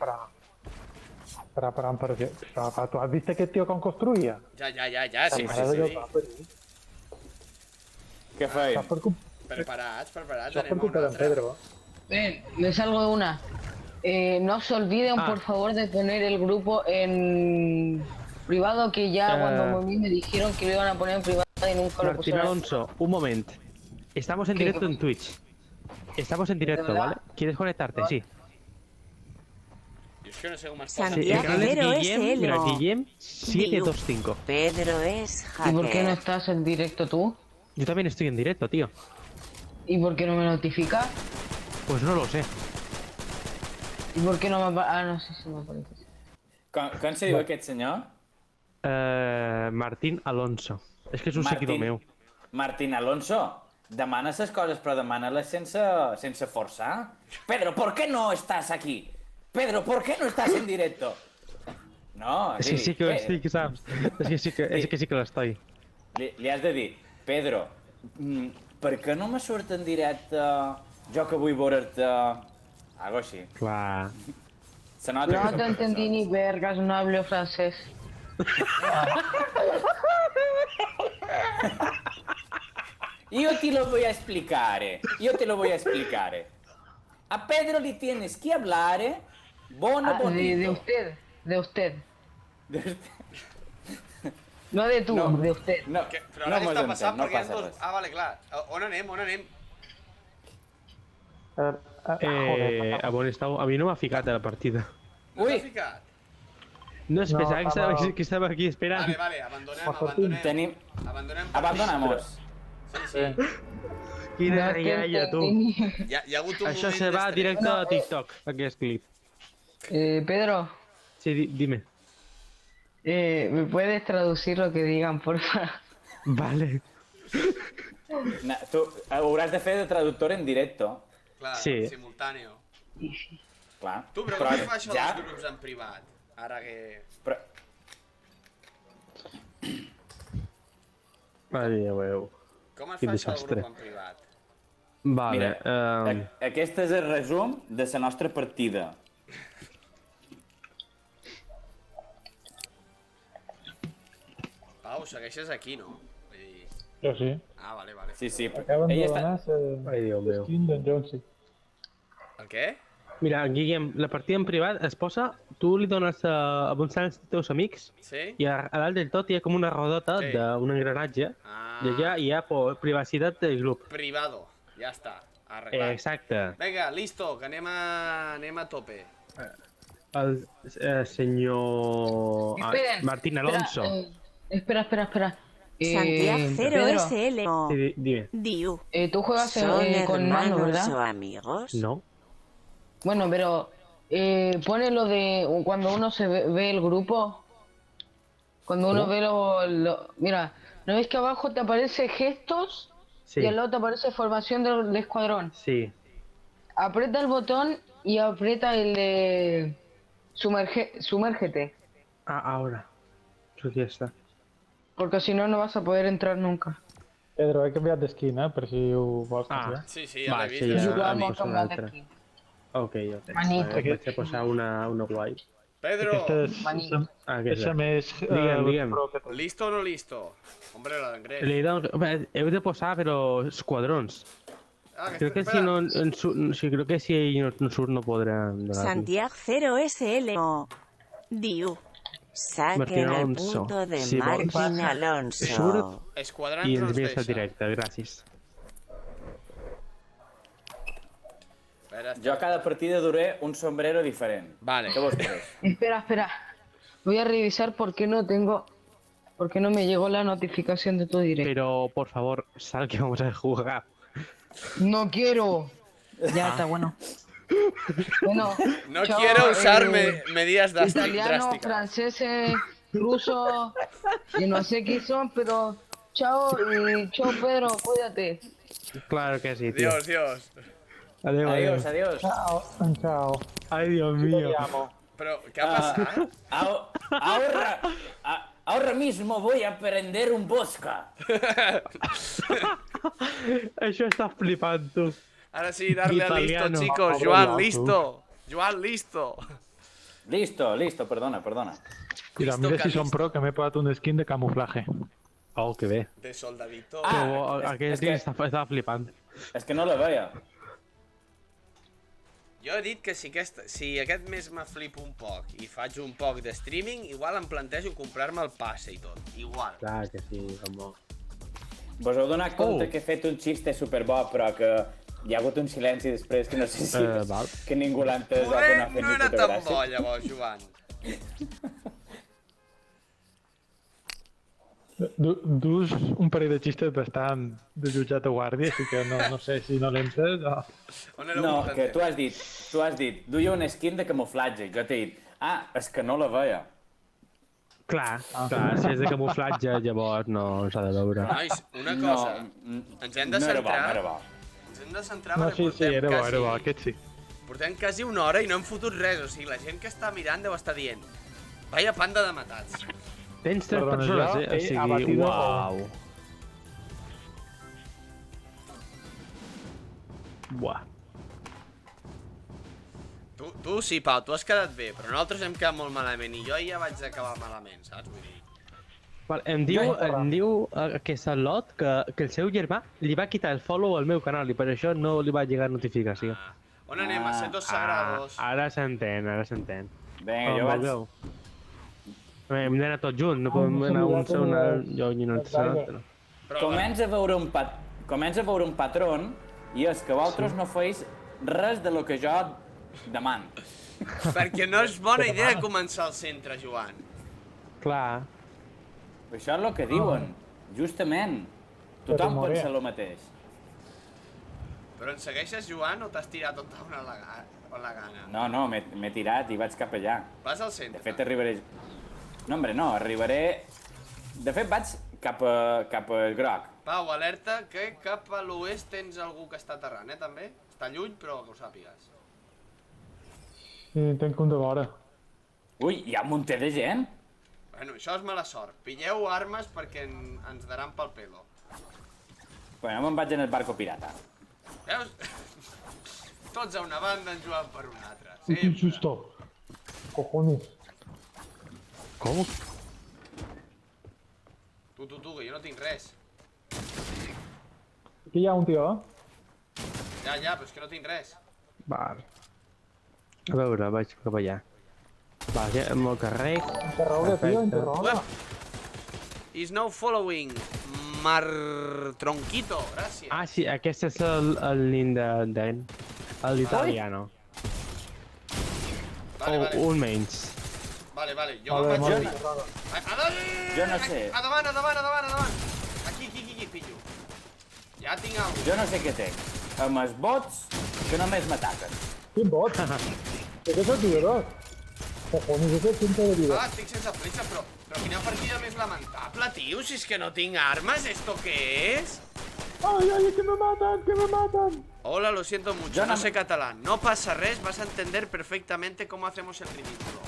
tu has vist aquest tio com construïa? Ja, sí. Mare de Déu, va per ahí. Què feim? Saps per culpa Preparats, saps per anem a culpa una d'en altra. Pedro. Ven, me salgo de una. No se olviden, por favor, de poner el grupo en privado, que ya cuando me dijeron que lo iban a poner en privado y nunca lo Martín pusieron. Alonso, un momento. Estamos en directo en Twitch. Estamos en directo, verdad? ¿vale? ¿Quieres conectarte? Sí. Jo és que no sé com està. Sí, el Santiago canal es Guillem, 0SL. mira, Guillem 725. Pedro es ¿Y por qué no hacker. estás en directo tú? Yo también estoy en directo, tío. ¿Y por qué no me notifica? Pues no lo sé. ¿Y por qué no me aparece? Ah, no sé si me aparece. Com se diu aquest senyor? Martín Alonso. Es que es un seguidor meu. Martín Alonso, demana les coses, però demana-les sense forçar. Pedro, ¿por qué no estás aquí? Pedro, ¿por qué no estás en directo? No, Es que sí que sabes. Es que sí que lo estoy. Li has de dir, Pedro, per què no me surt en directe jo que vull veure't... Algo així. Clar. Se nota que No són te entendí ni vergas, no hablo francés. Yo te lo voy a explicar. A Pedro le tienes que hablar, bono Ah, de bonito. usted, de usted. De usted. No de tú, No. de usted. No, Però ara què mos està entén, passant? no Perquè hi ha passa dos... res. Ah, vale, clar. On anem? A mi no m'ha ficat a la partida. No Ui. t'has ficat? No, es No, pensaba estaba- que estaba aquí esperando. Vale, abandonem. Tenim... Abandonem. Abandonamos. Sí. Quina No te rialla, tu. entendí. Hi ha hagut un Això moment se va d'estrès. directe a TikTok, aquest clip. Pedro, Sí, dime. ¿me puedes traducir lo que digan, porfa? Vale. Tu hauràs de fer de traductor en directo. Clar, Sí. simultàneo. Clar. Tu, però com es fa això dels grups en privat? Ara que... Però... Ai, Déu. Com es Quin fa això del desastre. grup en privat? Vale. Mira, aquest és el resum de la nostra partida. Pau, segueixes aquí, no? Vull dir... Jo sí. Ah, vale. Sí, sí. Acaben de Ell està... donar Ai, Déu meu. skin d'en Jonesy. El què? Mira, Guillem, la partida en privat es posa... Tu li dones avançant als teus amics Sí? i a dalt del tot hi ha com una rodota Sí. d'un engranatge Ah. i allà hi ha privacitat del grup. Privado. Ja està. Arreglat. Exacte. Vinga, listo, que anem a tope. El senyor Esperen, Martín Alonso. Espera. Santiago Pedro, 0SL. Sí, dime. Diu. tú juegas Son con mando, hermanos o ¿verdad? amigos. No. Bueno, pero pone lo de cuando uno ve el grupo. Cuando uno ve Mira, ¿no ves que abajo te aparece gestos? Sí, Y al lado te aparece formación del escuadrón. sí. Aprieta el botón y aprieta el de... Sumérgete. Ah, ahora. Aquí está. Porque si no, no vas a poder entrar nunca. Pedro, he canviat de skin, per si ho vols Ah. canviar. Sí, sí, ja Va, l'he vist. sí, això. ja. Igual a mi m'ho és una canviat altra. aquí. Ok. Manito. Vaig a posar una guai. Pedro, Aquesta és, Manito. és més... Digue'm. pro que tot. ¿listo o no listo? Hombre, la d'Angrés. Heu de posar, però esquadrons. Ah, Creo que si no, sí, creo que si no surt no podrán donar. Santiago 0 SLO. Diu. Saquen Martín el Alonso. punto de Sí, Martín surt Alonso. Esquadrans i no ens es envies el deixa. directe, gràcies. Espera, Jo a cada partida duré un sombrero diferent. Vale. Què vos pres? Espera. Voy a revisar por qué no me llegó la notificación de tu directo. Pero, por favor, sal que vamos a jugar. No quiero. Ya está bueno. Bueno, No chao, quiero usar medidas italiano, drásticas. franceses, ruso, y no sé qué son, pero chao y chao Pedro, cuídate. Claro que sí, tío. Dios. Adiós, Adiós, adiós. Ciao. Ay, Dios mío. Pero, ¿qué ha pasado? Ahora mismo voy a prender un bosca. Això està flipant, tu. Ahora sí, darle a listo, Italiano. chicos. Abre Joan, la, listo. Joan, listo. Listo, perdona. Mira, mira si són pro, que m'he posat un skin de camuflaje. Oh, que bé. De soldadito. Ah, Que bo, és aquest que- dia estava flipant. És que no la veia. Jo he dit que si aquest mes me flipo un poc i faig un poc de streaming, igual em plantejo comprar-me el passe i tot. Igual. Clar que sí, home. Vos heu donat compte Oh. que he fet un xiste superbo, però que hi ha hagut un silenci després que no sé si Val. que ningú l'ha entès o que no Poder ha fet no ni era puta tan gràcia. bo, llavors, Joan. Dus un parell de xistes bastant de jutjat a guàrdia, així que no sé si no l'entres o... On era No, un que tu has dit, duia un skin de camuflatge. Jo t'he dit, és que no la veia. Clar, si és de camuflatge, llavors no s'ha de veure. Nois, una cosa. Ens hem de no era bo, centrar... no era bo. Ens hem de centrar No, perquè sí, era bo, aquest sí. Portem quasi una hora i no hem fotut res. O sigui, la gent que està mirant deu estar dient vaya panda de matats. Tens 3 Perdona, persones, jo O he sigui, abatido uau. Buah. Tu sí, Pau, tu has quedat bé, però nosaltres hem quedat molt malament i jo ja vaig acabar malament, saps? Vull dir... Vale, em diu aquest lot que el seu germà li va quitar el follow al meu canal i per això no li va llegar notificació. On anem? A Setos Sagrados. Ara s'entén, Vinga, jo vaig... Veu. Hem d'anar tots junts, no podem anar un segon al lloc i un altre. Però, Comença a veure un patró i és que vosaltres no feis res de lo que jo demano. perquè no és bona idea començar al centre, Joan. Clar. Això és el que diuen, justament. Tothom Però pensa el mateix. Però ens segueixes, Joan, o t'has tirat tota una la gana? No, m'he tirat i vaig cap allà. Vas al De centre. fet, arribaré... No, hombre, no, arribaré... De fet, vaig cap al groc. Pau, alerta que cap a l'oest tens algú que està aterrant, també? Està lluny, però que ho sàpigues. Sí, tenc un de vora. Ui, hi ha un munt de gent? Bueno, això és mala sort. Pilleu armes perquè ens daran pel pelo. Bueno, me'n vaig en el barco pirata. Veus? Tots a una banda, en Joan per una altra. Quin Sempre. susto. Cojones. Com? Tu, que jo no tinc res. Aquí hi ha un tio, Ja, però és que no tinc res. Val. A veure, vaig cap allà. Va, ja amb el carrer. Interroga, tio, interroga. Is now following. Mar... Tronquito, gràcies. Ah, sí, aquest és el nin de l'italiano. Vale. Un menys. Vale, jo me'n vaig a Interroga. Jo no sé. A davant. Aquí, pillo. Ja tinc alguna cosa. Jo no sé què tenc. Amb els bots que només m'ataquen. Quin bot? És el tirador. Cojones, és el centre de vida. Ah, estic sense fletxa, però quina partida més lamentable, tio, si és que no tinc armes, ¿esto qué es? Ai, ai, que me matan, que me matan. Hola, lo siento mucho, no sé catalán. No pasa res, vas a entender perfectamente cómo hacemos el ridículo.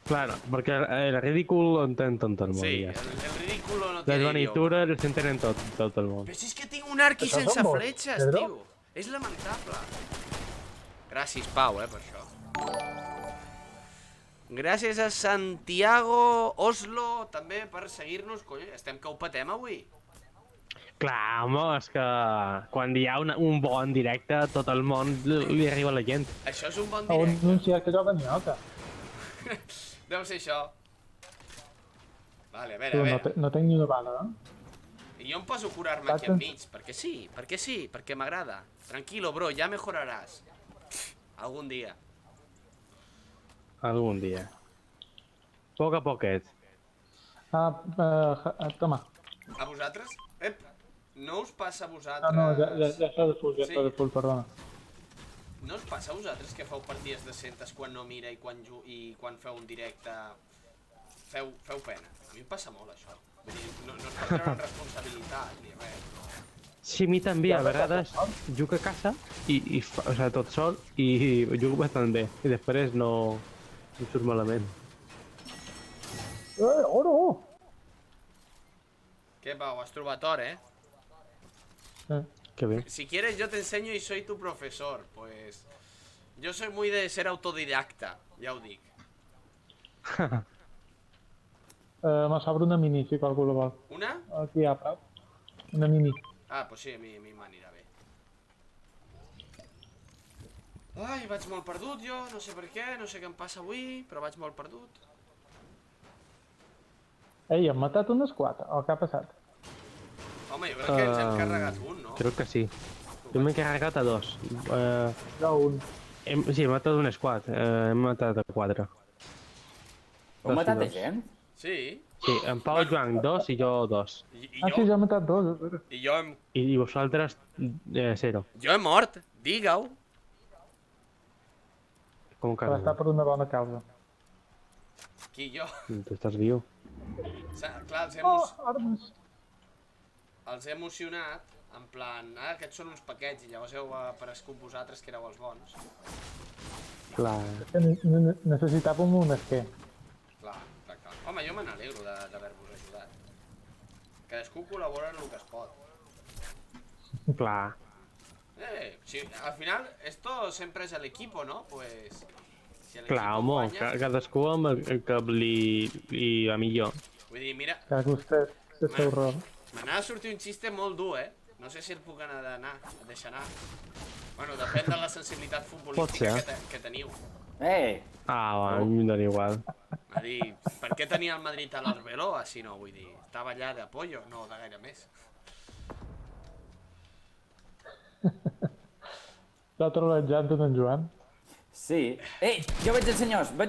Claro, porque el ridícul lo entén tot el món. Sí, ja està. el ridículo no Les tiene idioma. vanitures s'entenen tot el món. Però si és que tinc un arc i Això sense són bons, fletxes, Pedro. tio. És lamentable. Gràcies, Pau, per això. Gràcies a Santiago Oslo, també, per seguir-nos. Cony, estem que ho patem avui. Clar, home, és que quan hi ha un bon directe, tot el món li arriba a la gent. Això és un bon A un directe. anunciat que joga nyoca. Deu ser això. Vale, a veure, Tu, a no, veure. no tinc ni una bala, I jo em poso a curar-me aquí enmig, perquè sí, perquè m'agrada. Tranquilo, bro, ja mejoraràs. Algun dia. Algun dia. Poc a poquet. Toma. A vosaltres? Ep, no us passa a vosaltres... Ah, no, ja està de full, ja està de full, perdona. No us passa a vosaltres que feu partides decentes quan no mira i quan feu un directe feu pena? A mi em passa molt això. Vull dir, no es pot treure responsabilitat ni res. Sí, a mi també, a vegades jugo a casa o sigui, tot sol i jugo bastant bé. I després no em surt malament. Oro! Què, Pau, has trobat or, eh? Que bé. Si quieres yo te enseño y soy tu profesor, pues... Yo soy muy de ser autodidacta, ja ho dic. Me s'obre una mini, si qualcú la vol. Una? Aquí a prop. Una mini. Ah, pues sí, a mi m'anirà bé. Ai, vaig molt perdut jo, no sé per què, no sé què em passa avui, però vaig molt perdut. Ei, hem matat un squad, o què ha passat? Home, jo crec que ens hem carregat un, no? Crec que sí. Jo m'he carregat a 2. Jo un. Sí, he matat un squad. Hem matat a 4. Heu matat a gent? Sí, Sí, en Pau Joan 2 i jo 2. i Ah, sí, jo, ja he matat dos, és vera. i jo, hem, I vosaltres 0. jo he mort, digue-ho. Com que Però està per una bona causa. Qui, jo? tu estàs viu. Clar, Armes! els he emocionat, en plan, aquests són uns paquets, i llavors heu aparegut vosaltres que éreu els bons. Clar. Que necessitàvem un esquer. Clar. Home, jo me n'alegro d'haver-vos ajudat. Cadascú col·labora en el que es pot. Clar. Si, al final, esto sempre és l'equipo, ¿no? Pues... Si Clar, home, cadascú amb el que li va millor. Vull dir, mira, Que vostè, el seu rol. m'anava a sortir un xiste molt dur, No sé si el puc anar a deixar anar. Bueno, depèn de la sensibilitat futbolística que teniu. Ah, a mi em dona igual. A dir, per què tenia el Madrid a l'Arbeloa, si no, vull dir, estava allà d'apoyo, no de gaire més. L'ha trolejat en Joan. Sí. Ei, jo veig els senyors, Va,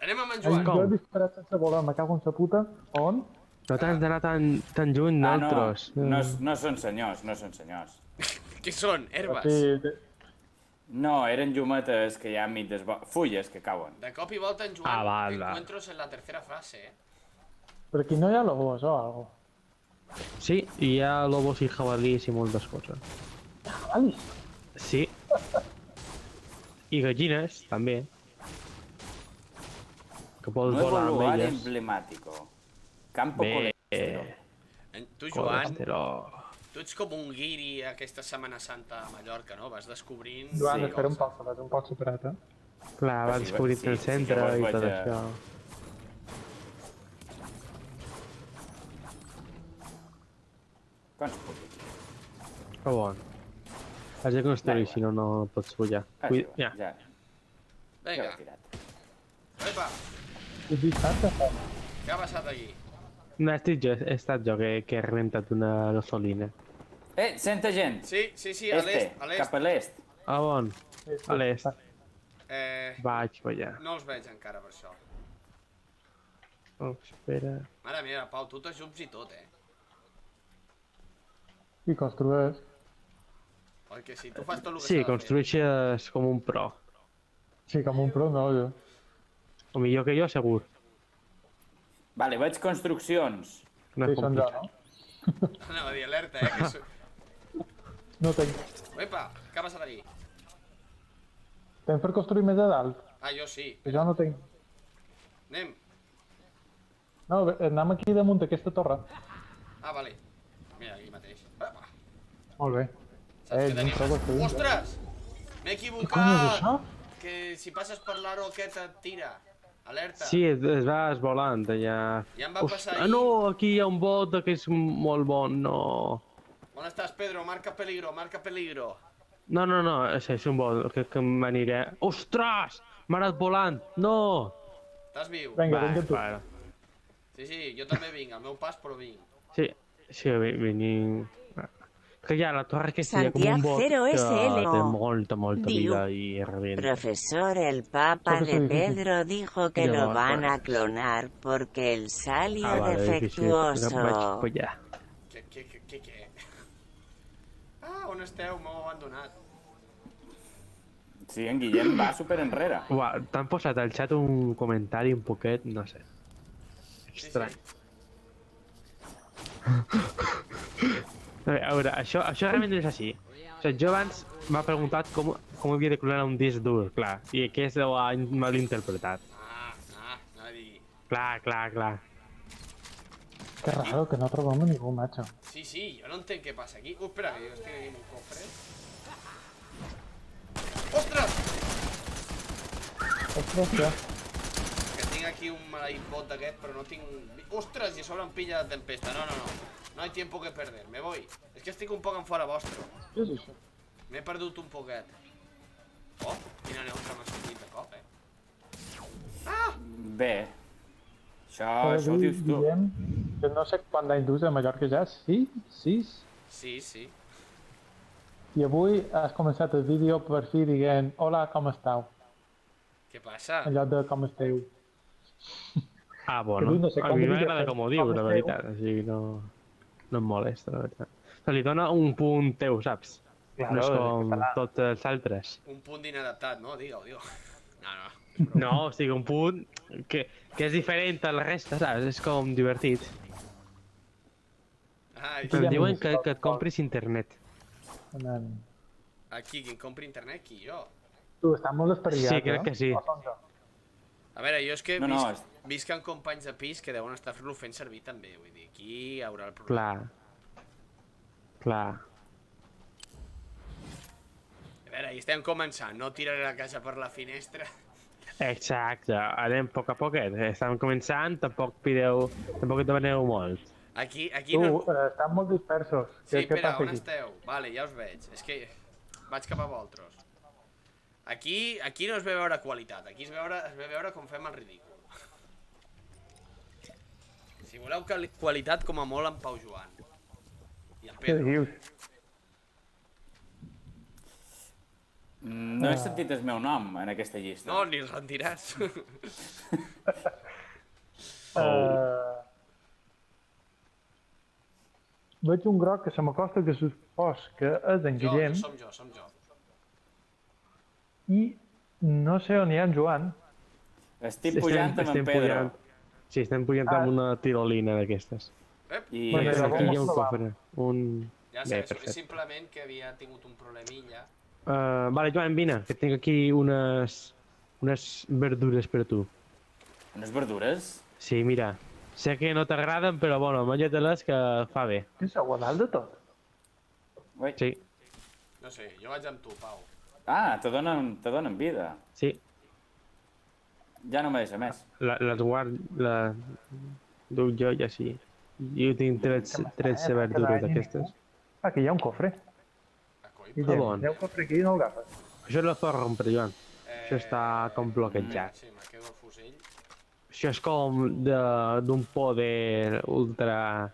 anem amb en Ai, Joan. jo he disparat sense voler, me cago en sa puta. On? No t'has d'anar tan lluny Ah, nosaltres. no són senyors, no són senyors. Què són? Herbes? Sí, No, eren llumetes que hi ha enmig des... fulles que cauen. De cop i volta en Joan, Ah, val. encuentros en la tercera frase, però aquí no hi ha lobos o algo. Sí, hi ha lobos i jabalís i moltes coses. Ai, Sí. I gallines, també. Que pots Nuevo volar amb lugar elles. emblemático. Campo Bé. Colesterol. Tu, Joan, Colesterol. tu ets com un guiri aquesta Setmana Santa a Mallorca, no? Vas descobrint... Joan, Sí. espera un poc, que vas un poc superat, eh? Clar, va Sí, descobrir sí, el sí centre que vos i vaig tot a- això. Quants puc dir? Que bon. Has de construir, si no, no pots pujar. Ja. Ja Vinga, l'he tirat. epa, És dissabte, què ha passat aquí? No, he estat jo que he rebentat una gasolina. Senta gent! Sí, a l'est, Cap a l'est. Ah, bon. A l'est. Vaig allà. No els veig encara per això. Oh, espera. Mare meva, Pau, tu t'ajups i tot, I construeix. Oi que sí, tu fas tot el que Sí, s'ha de fer. construeixes com un pro. Sí, com un pro, no, jo. O millor que jo, segur. Vale, veig construccions. No Sí, és són jo, complicat. no? Anava a dir alerta, que... No tenc. Epa, què ha passat aquí? Tens per construir més a dalt? Ah, jo sí. Que jo no tenc. Anem. No, anem aquí damunt d'aquesta torre. Ah, vale. Mira, aquí mateix. Epa. Molt bé. Saps que no tenim... trobo que- Ostres! M'he Què cony és equivocat! això? Que si passes per l'aro aquest et tira. Alerta. Sí, es va esvolant allà. Ja em va passar Ah, ahir. no, aquí hi ha un bot que és molt bon, no. On estàs, Pedro? Marca peligro, marca peligro. No, és un bot que m'aniré. Ostres! M'ha anat volant! No! Estàs viu? Vinga, vinga tu. Va. Sí, sí, jo també vinc, al meu pas, però vinc. Sí, venim... Que hi ha la torre que hi ha com un Santiago bot 0SL. que té molta Diu, vida i revienta. Profesor, el papa Creo que de soy difícil. Pedro dijo que Ya lo va, van a pues. clonar porque él salió Vale, difícil. Vaig defectuoso. follar. Què? Ah, on esteu? M'heu abandonat. Sí, en Guillem va super enrere. Uah, t'han posat al xat un comentari un poquet, no sé. Estrany. A veure, això realment no és així. O sigui, jo abans m'ha preguntat com havia de clonar un disc dur, clar, i aquest ho ha malinterpretat. Anava a dir... Clar. Que raro, que no trobem a ningú, macho. Sí, jo no entenc què passa aquí. Espera, que jo estic aquí amb un cofre. Ostres! Ostres, ja. Que tinc aquí un maleït bot d'aquest, però no tinc... Ostres, i a sobre em pilla la tempesta. No. No hay tiempo que perder, me voy. És que estic un poc en fora vostre. Què és això? M'he perdut un poquet. Oh, quina neutra m'ha sortit de cop, Bé. Això ho dius tu. Guillem, que no sé quant d'any dus a Mallorca ja, 6? Sí. I avui has començat el vídeo per fi dient hola, com esteu? Què passa? En lloc de com esteu. Ah, bueno, no sé a com mi ho m'agrada diria, com ho com diu, la esteu? veritat, així que no em molesta, la veritat. Se li dona un punt teu, saps? Claro, No és en com català. tots els altres. Un punt d'inadaptat, no? Digue-ho. No. No, o sigui, un punt que és diferent a la resta, saps? És com divertit. Ai, Però Ja diuen m'he que vist et compris internet. aquí, qui compra internet, qui? Jo. Tu, estàs molt espatllat, Sí, crec que sí. O som jo? A veure, jo és que No, visc amb companys de pis que deuen estar-lo fent servir també, vull dir, aquí hi haurà el problema. Clar. A veure, hi estem començant, no tiraré la casa per la finestra. Exacte, anem a poc a poquet. Estem començant, tampoc demaneu molt. Aquí Tu, no... estan molt dispersos. Sí, Què espera, passa on aquí? esteu? Vale, ja us veig. És que vaig cap a vosaltres. Aquí no es ve veure qualitat, aquí es ve veure com fem el ridícul. Si voleu qualitat, com a molt en Pau Joan. I en Què Pedro. dius? No he sentit el meu nom en aquesta llista. No, ni el rendiràs. Veig un groc que se m'acosta que supos que és en Guillem som jo. i no sé on hi ha en Joan. Estic pujant amb en Pedro. Sí, estem pujant amb una tirolina d'aquestes. I Bueno, Aquí llavors hi ha un no va. cofre. Ja Bé, sé, és perfecte. simplement que havia tingut un problemilla. Vale, Joan, vine, que tinc aquí unes verdures per a tu. unes verdures. Sí, mira. Sé que no t'agraden, però bueno, menja-te-les que fa bé. Què sou, a dalt de tot? Ui. Sí, No sé, jo vaig amb tu, Pau. Ah, te donen vida. sí. Ja no me deixa més. Les guard... Duc jo ja sí. Jo tinc 13 verdures d'aquestes. Ah, que hi ha un cofre. A coi, Guillem, bon. hi ha un cofre aquí i no el agafes. Això no es pot rompre, Joan. Això està com bloquejat. Sí, me quedo el fusell. Això és com d'un poder ultra...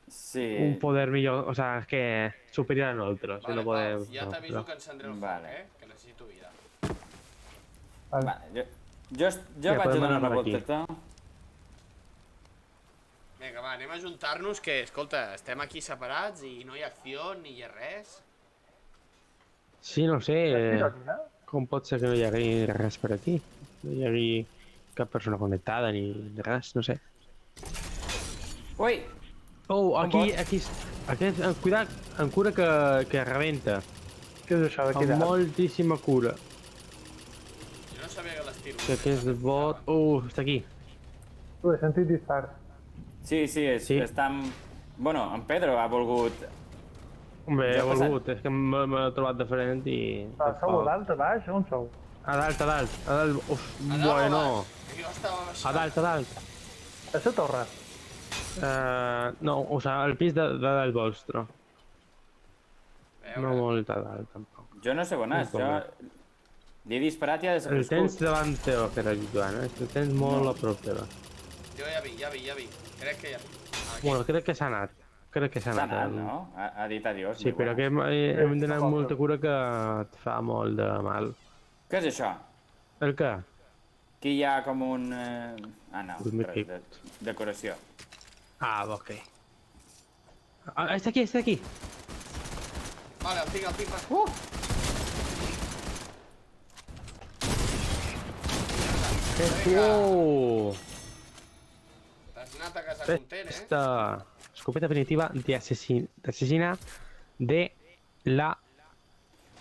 Sí. Un poder millor, o sea, es que superior a nosotros. Vale, no Pau, podem... ja t'aviso no. que encendré el Vale. foc, que necessito vida. Vale, jo Ja, vaig a podem donar anar una per aquí. volteta. Vinga, va, anem a ajuntar-nos, que, escolta, estem aquí separats i no hi ha acció ni hi ha res. Sí, no sé. Tirolina? Com pot ser que no hi hagi res per aquí? No hi hagi cap persona connectada ni res, no sé. Ui! Oh, aquí, pot? aquí... Aquest, cuida't, amb cura que rebenta. Què és això d'aquí Amb dalt? moltíssima cura. Jo no sabia que les tiro. Que aquest bot... està aquí. He sentit dispars. Sí, Sí. està amb... Bueno, en Pedro ha volgut... Bé, he Ja ha passat. volgut, és que m'he trobat diferent i... Sou a dalt, a baix? On sou? A dalt, a dalt, a dalt... Uf, A dalt o bueno. baix? Jo estava A baixant. dalt, a dalt. A la torre. No, o sigui, al pis de dalt vostre. No Veure. molt a dalt, tampoc. Jo no sé on és, Com jo... Li he disparat i ha El tens desaparegut. davant teu, que era Joan, eh? El tens molt a prop teva. Jo ja vi. Crec que ja vi. Aquí. Bueno, crec que s'ha anat. Crec que s'ha S'ha anat. anat, no? Ha dit adiós. Sí, muy però bueno. que hem d'anar amb molta cura que et fa molt de mal. Què és això? El què? Aquí hi ha com un... Ah, no, Un res, miquet. decoració. Ah, ok. Ah, està aquí, està aquí. Vale, el tinc. Oh! T'has anat a casa content, eh? Esta escopeta primitiva de asesina de la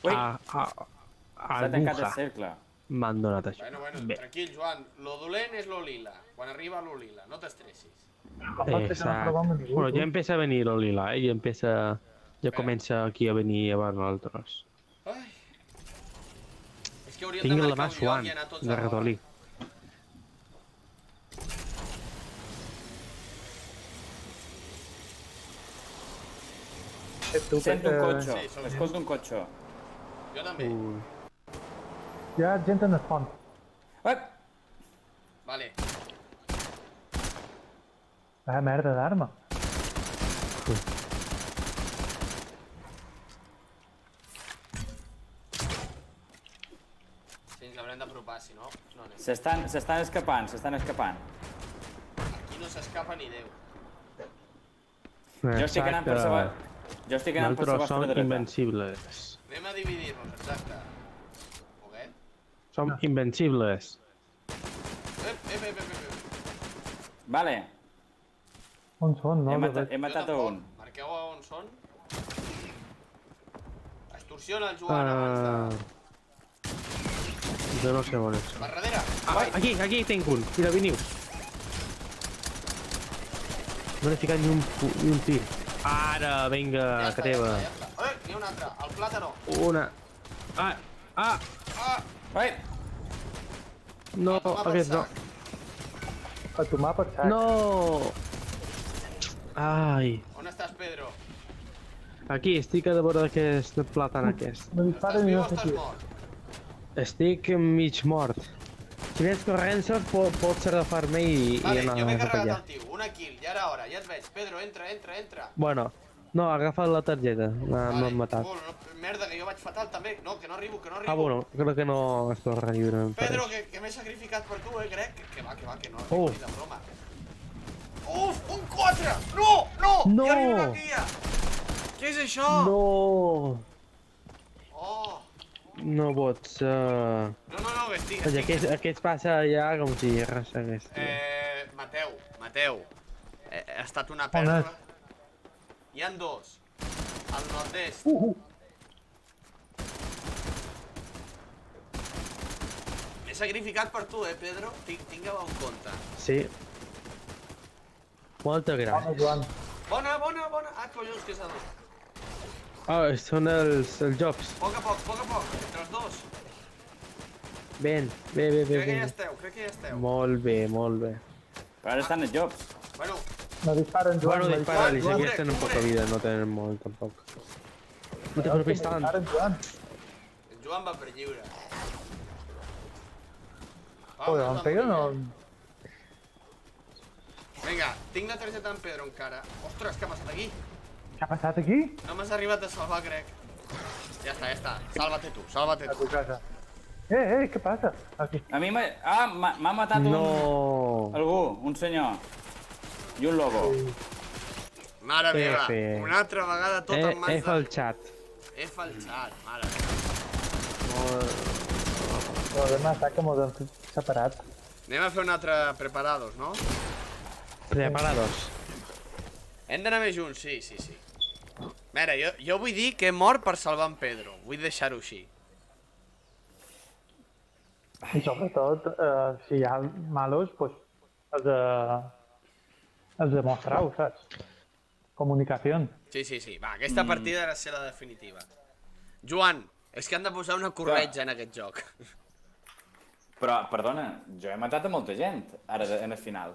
Ui! S'ha tancat el aguja. cercle. M'han donat això. Bueno, Bé, tranquil, Joan. Lo dolent és lo lila. Quan arriba lo lila, no t'estressis. exacte. Bueno, ja empieza a venir el lila, eh? Ja comença aquí a venir a veure nosaltres. Ai. És que hauríem Tinc de la marcar mà un lloc suant i anar tots de alhora. ratolí. Sento un cotxe, Sí, som escolto un cotxe. Jo també. Hi ha gent en el fons. Ui! Vale. Ah, merda d'arma. Sí, ens l'haurem d'apropar, si no, no anem. S'estan escapant. Aquí no s'escapa ni Déu. Jo estic anant per la... Jo estic anant per la Nosaltres vostra som dreta. invencibles. Anem a dividir-nos, exacte. Poquet. Som invencibles. Ep. Vale, On són, no? he matat a un. Marqueu on són. Extorsiona el Joan abans de... Jo no sé on és. Per darrere. Aquí tinc un. Mira, veniu. No n'he ficat ni un tir. Ara, vinga, que teva. Ja està. N'hi ha un altre. El plàtano. Una. Ah! Ui! No, aquest no. A tomar per sac. No! Ai. On estàs, Pedro? Aquí, estic a davant d'aquest plàtan aquest. No Estàs disparen i viu no o sé estàs qui. mort? Estic mig mort. Si vens corrent, pots agafar-me i Vale, anar jo m'he cap carregat allà. el tio. Una kill, ja era hora. Ja et veig. Pedro, entra. Bueno, no, agafa la targeta. No hem matat. No, merda, que jo vaig fatal també. No, que no arribo. Ah, bueno, crec que no es torna a lliure. Pedro, que m'he sacrificat per tu, crec. Que va, que no. Oh. Ni de broma. Uf, un 4! No! No! Ja arriba una guia! Què és això? No! Oh! No pots... No, que estic... Aquest passa ja com si res hagués. Mateu. Ha estat una pèrdua. Hi ha dos. Al nord-est. M'he sacrificat per tu, Pedro? Tingueu en compte. Sí. Moltes gràcies. Joan. Bona. Ah, collons, que és a dos. Oh, són els jocs. Poc a poc, entre els dos. Ben. Crec que ja esteu. Molt bé. Però ara estan els jocs. Bueno, No disparen, Joan. Bueno, dispara-li, si Joan, aquests tenen poca vida, no tenen molt, tampoc. No te preocupis tant. Disparen, Joan. el Joan va per lliure. Joder, em peguen o... Vinga, tinc la targeta en Pedro encara. Ostres, què ha passat aquí? Què ha passat aquí? No m'has arribat a salvar, crec. Ja està. Sálvate tu. A tu casa. Què passa? Aquí. A mi m'ha matat No. algú, un senyor. I un lobo. Mare meva, F. una altra vegada tot en mans F al xat. F al xat, mare meva. Però demà ataca mos han fet separat. Anem a fer un altre preparados, no? Preparados. Hem d'anar més junts, sí, sí, sí. Mira, jo vull dir que he mort per salvar en Pedro. Vull deixar-ho així. I sobretot, si hi ha malos, pues, els demostrau, saps? Comunicació. Sí, sí, sí. Va, aquesta partida ha de ser la definitiva. Joan, és que han de posar una corretja en aquest joc. Però, perdona, jo he matat a molta gent, ara en el final.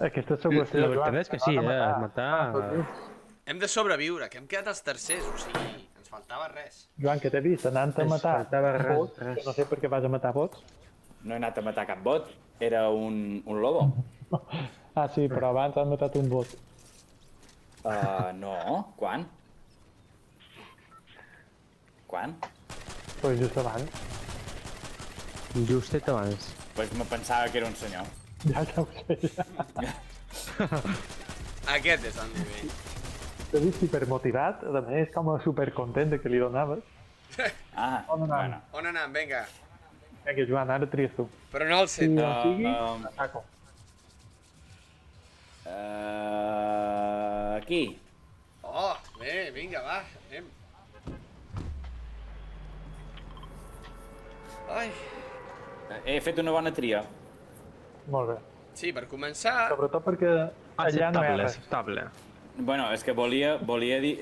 Aquesta és la qüestió, La veritat és que sí, matar... Hem de sobreviure, que hem quedat els tercers, o sigui, ens faltava res. Joan, que t'he vist anant a Ens matar faltava res, bots, res. que no sé per què vas a matar bots. No he anat a matar cap bot, era un lobo. Ah, sí, però abans has matat un bot. No, quan? Quan? Pues just abans. Justet abans. Pues me pensava que era un senyor. Ja ho sé, ja. Aquest és el nivell. T'he vist hipermotivat, a més com a supercontent de que li donaves. Ah, On anem? bueno. On anem? Vinga. Vinga, Joan, ara tries tu. Però no el Si centre. no sigui, ataco. Aquí. Oh, bé, vinga, va, anem. Ai. He fet una bona tria. Molt bé. Sí, per començar... Sobretot perquè allà no hi ha Acceptable, res. acceptable. Bueno, és que volia dir...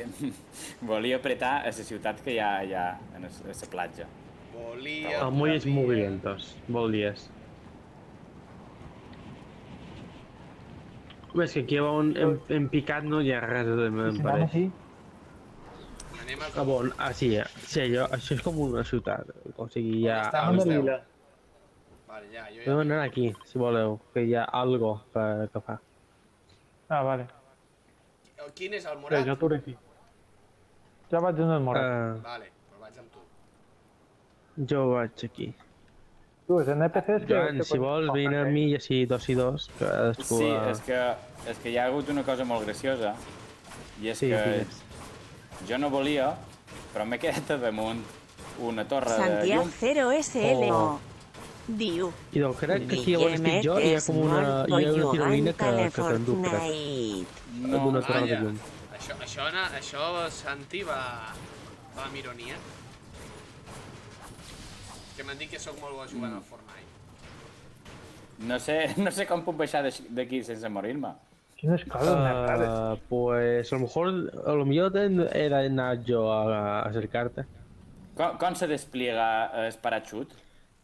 volia apretar a la ciutat que hi ha allà, a la platja. Volia... El Muy Mugrientos, volies. És que aquí on hem picat no hi ha res de Si em anem pareix. així, Anem a... Ah, bon, sí, sí, això és com una ciutat. O sigui, hi ha... On anem a esteu? l'illa. Vale, ja, jo Podem ja... anar aquí, si voleu, que hi ha algo que fa. Ah, vale. Quin és el Bé, morat? jo t'ho aquí. Ja vaig en el morat. Vale, però vaig amb tu. Jo vaig aquí. Tu, és NPCs que... Joan, si vols, vine amb mi i així 2 i 2. Cadascú... Sí, és que hi ha hagut una cosa molt graciosa. I és Sí, que digues. jo no volia, però m'he quedat a damunt una torre de Santiago llum. 0SLO. Diu. I doncs crec que aquí on estic jo hi ha com una tirolina que t'endú, crec. D'una torre de llum. Això Santi va amb ironia. Que m'han dit que sóc molt bo jugant al Fortnite. No sé com puc baixar d'aquí sense morir-me. Quines coses més rares. Pues a lo millor he d'anar jo a acercar-te. Com se despliega el parachut?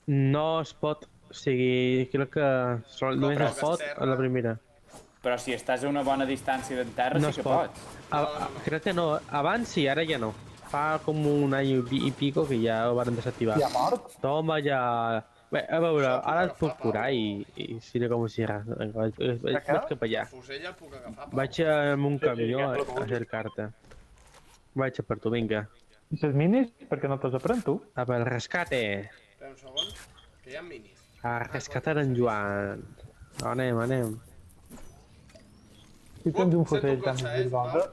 No es pot, o sigui, crec que només es pot a la primera. Però si estàs a una bona distància d'en terra No sí es que pot. pots. Crec que no, abans sí, ara ja no. Fa com un any i pico que ja ho van desactivar. I ha mort? Toma ja... Bé, a veure, ara et puc curar i si no com si res. Vaig cap allà. Fusell el puc agafar. Vaig amb un camió a cercar-te. Vaig per tu, vinga. I les minis? Per què no te'ls aprèn tu? A per rescate. Espera un segon, que hi ha minis. A rescatar en Joan. Anem, anem. Si tens un Sento fusell un tan cotxe, bilbonga...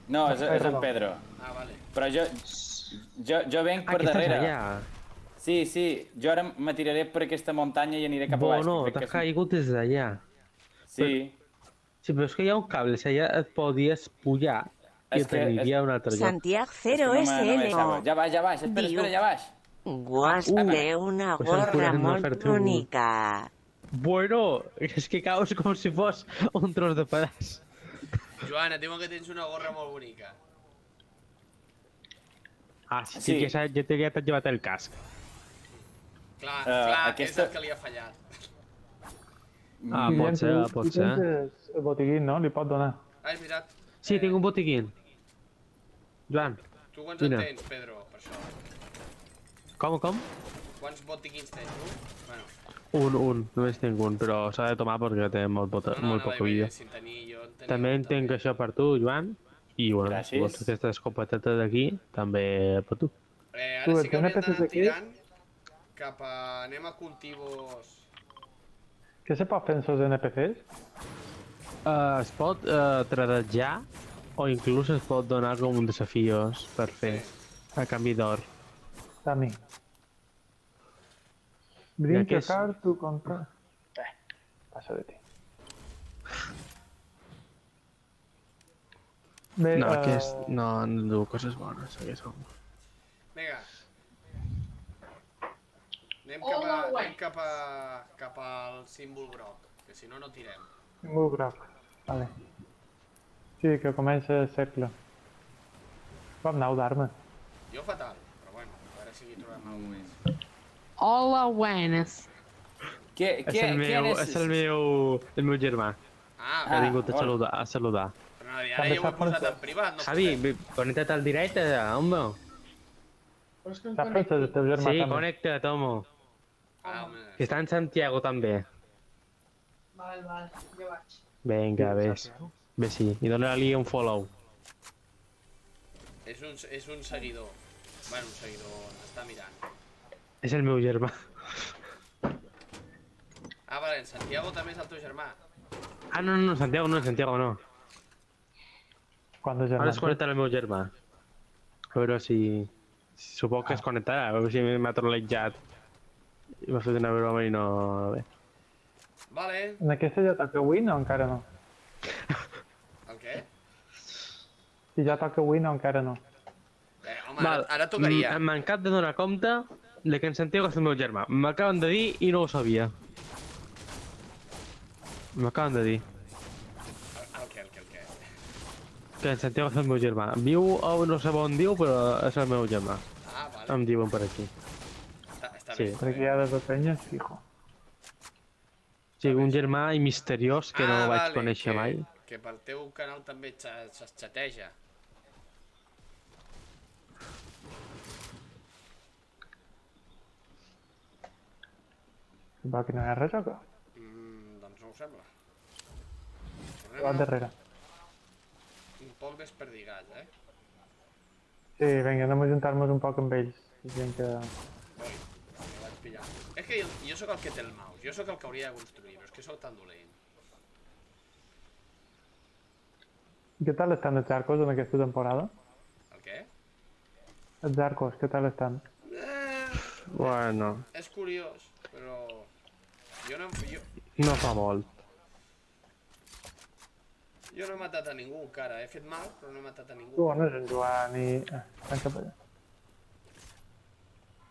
No, és en Pedro. Ah, vale. Però jo venc per que estàs darrere. allà. Sí, jo ara m'atiraré per aquesta muntanya i aniré cap a baix. Bueno, que crec t'has que és- caigut des d'allà. Sí, Sí, però és que hi ha un cable, si allà et podies pujar i És que- t'aniria a un altre lloc. Santiago és que no me deixava. 0SLO. Ja baix, espera, ja baix. Guas té una Pues el gorra cura no molt fer-te un- bonica. Bueno, és que caus com si fos un tros de pedaç. Joan, et diuen que tens una gorra molt bonica. Ah, sí, Sí. que ja t'he llevat el casc. Clar, aquesta- és el que li ha fallat. Ah, pot ser. tens el botiguín, no? Li pot donar. Ah, és veritat. Sí, tinc un botiquín. Joan, Tu quants Vine. en tens, Pedro, per això? com? Quants botiquins tens, tu? Bueno, Un, només tinc un, però s'ha de tomar perquè té molt poca vida. Si en tenia, jo en tenia També un, en tinc això per tu, Joan. I, bueno, Gràcies. si vols aquesta escopeteta d'aquí, també per tu. Ara Tu, sí que els hauríem NPCs d'anar aquí? tirant cap a... Anem a cultivos... Què se pot fer amb els NPCs? Es pot tradejar o inclús es pot donar com desafios per fer a canvi d'or. A mi. Brinca, què és? car, tu contra... Passa de ti. Bé, No, aquest... No, no diu coses bones, aquest home. Vinga. Anem cap al símbol groc, que si no, no tirem. Símbol groc. Vale. Sí, que comença el cercle. Com nau d'armes. Jo fatal, però bueno, a veure si aquí trobem alguna més. Hola, buenas. És el meu germà, Ah, que ha vingut a saludar. però no, ara ja ho he posat en privat, no Javi, podem. connecta't al directe, home. Saps francès el teu germà Sí, també? connecta't, home. Ah, home. Que està en Santiago també. Val, jo vaig. Vinga, ves. Bé, sí, i dona-li un follow. És un seguidor. Bueno, un seguidor, està mirant. És el meu germà. Ah, vale, en Santiago també és el teu germà. Ah, no, Santiago no. Quan de Ara germà? es connectarà el meu germà. A veure si... Suposo que es connectarà, a veure si m'ha trollejat. I m'ha fet una broma i no... Bé. Vale. En aquesta ja toca win o encara no? El què? Si ja toca win o encara no? Home, ara tocaria. Em mancat de donar compte de que en Santiago és el meu germà. M'acaben de dir i no ho sabia. M'acaben de dir El què? que en Santiago és el meu germà. Viu a no sé on diu, però és el meu germà. Ah, vale. Em diuen per aquí. Està Sí. bé. Perquè hi ha de penyes, fijo. Sí, un germà i misteriós que no vaig conèixer mai. Que pel teu canal també s'esxateja. Va, que no hi ha res o què? Doncs no ho sembla. Va darrere. Un poc desperdigats, eh? Sí, vinga, anem a juntar-nos un poc amb ells. Gent que... Ui, me vaig pillar. És que jo sóc el que té el mouse, jo sóc el que hauria de construir, però és que sóc tan dolent. Què tal estan els arcos en aquesta temporada? El què? Els arcos, què tal estan? Bueno, És curiós, però... no fa molt. Jo no he matat a ningú encara, he fet mal, però no he matat a ningú. Tu on és en Joan i... van cap allà.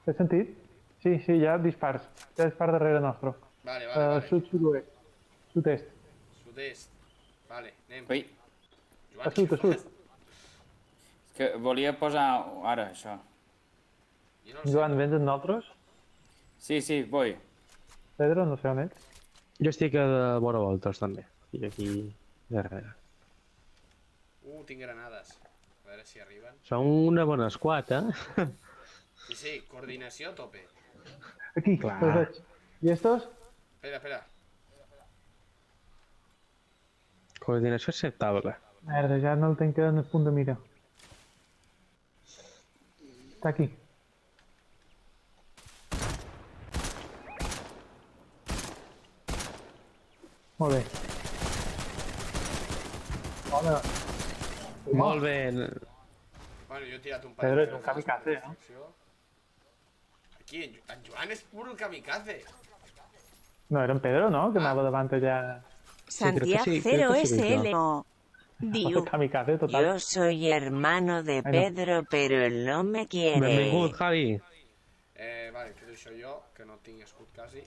Has sentit? Sí, hi ha dispars. Hi ha dispars darrere nostre. Vale. Sud-sud-oest. Sud-est. Sud-est. Vale, anem. Ui, Joan, A sud, què a sud. fas? és que volia posar ara això. Jo no el sé. Joan, vens amb nosaltres? Sí, vull. Pedro, no sé on ets. Jo estic a vora voltes també. Estic aquí darrere. Tinc granades. A veure si arriben. Som una bona squad, eh? Sí, coordinació a tope. Aquí, Clar. els veig. I estos? Espera. Coordinació acceptable. Merda, ja no el tenc en el punt de mira. Està aquí. Molt bé. Bona. Molt bé. Bueno, jo he tirat un Pedro, de és un granades kamikaze, de destrucció. Aquí, en Joan és puro kamikaze. No, era en Pedro, no? Que anava davant allà... Santiago sí, 0SLO. Diu, Kamikaze, total. yo soy hermano de no. Pedro, pero él no me quiere. Benvingut, Javi. Vale, quedo això jo, que no tinc escut quasi.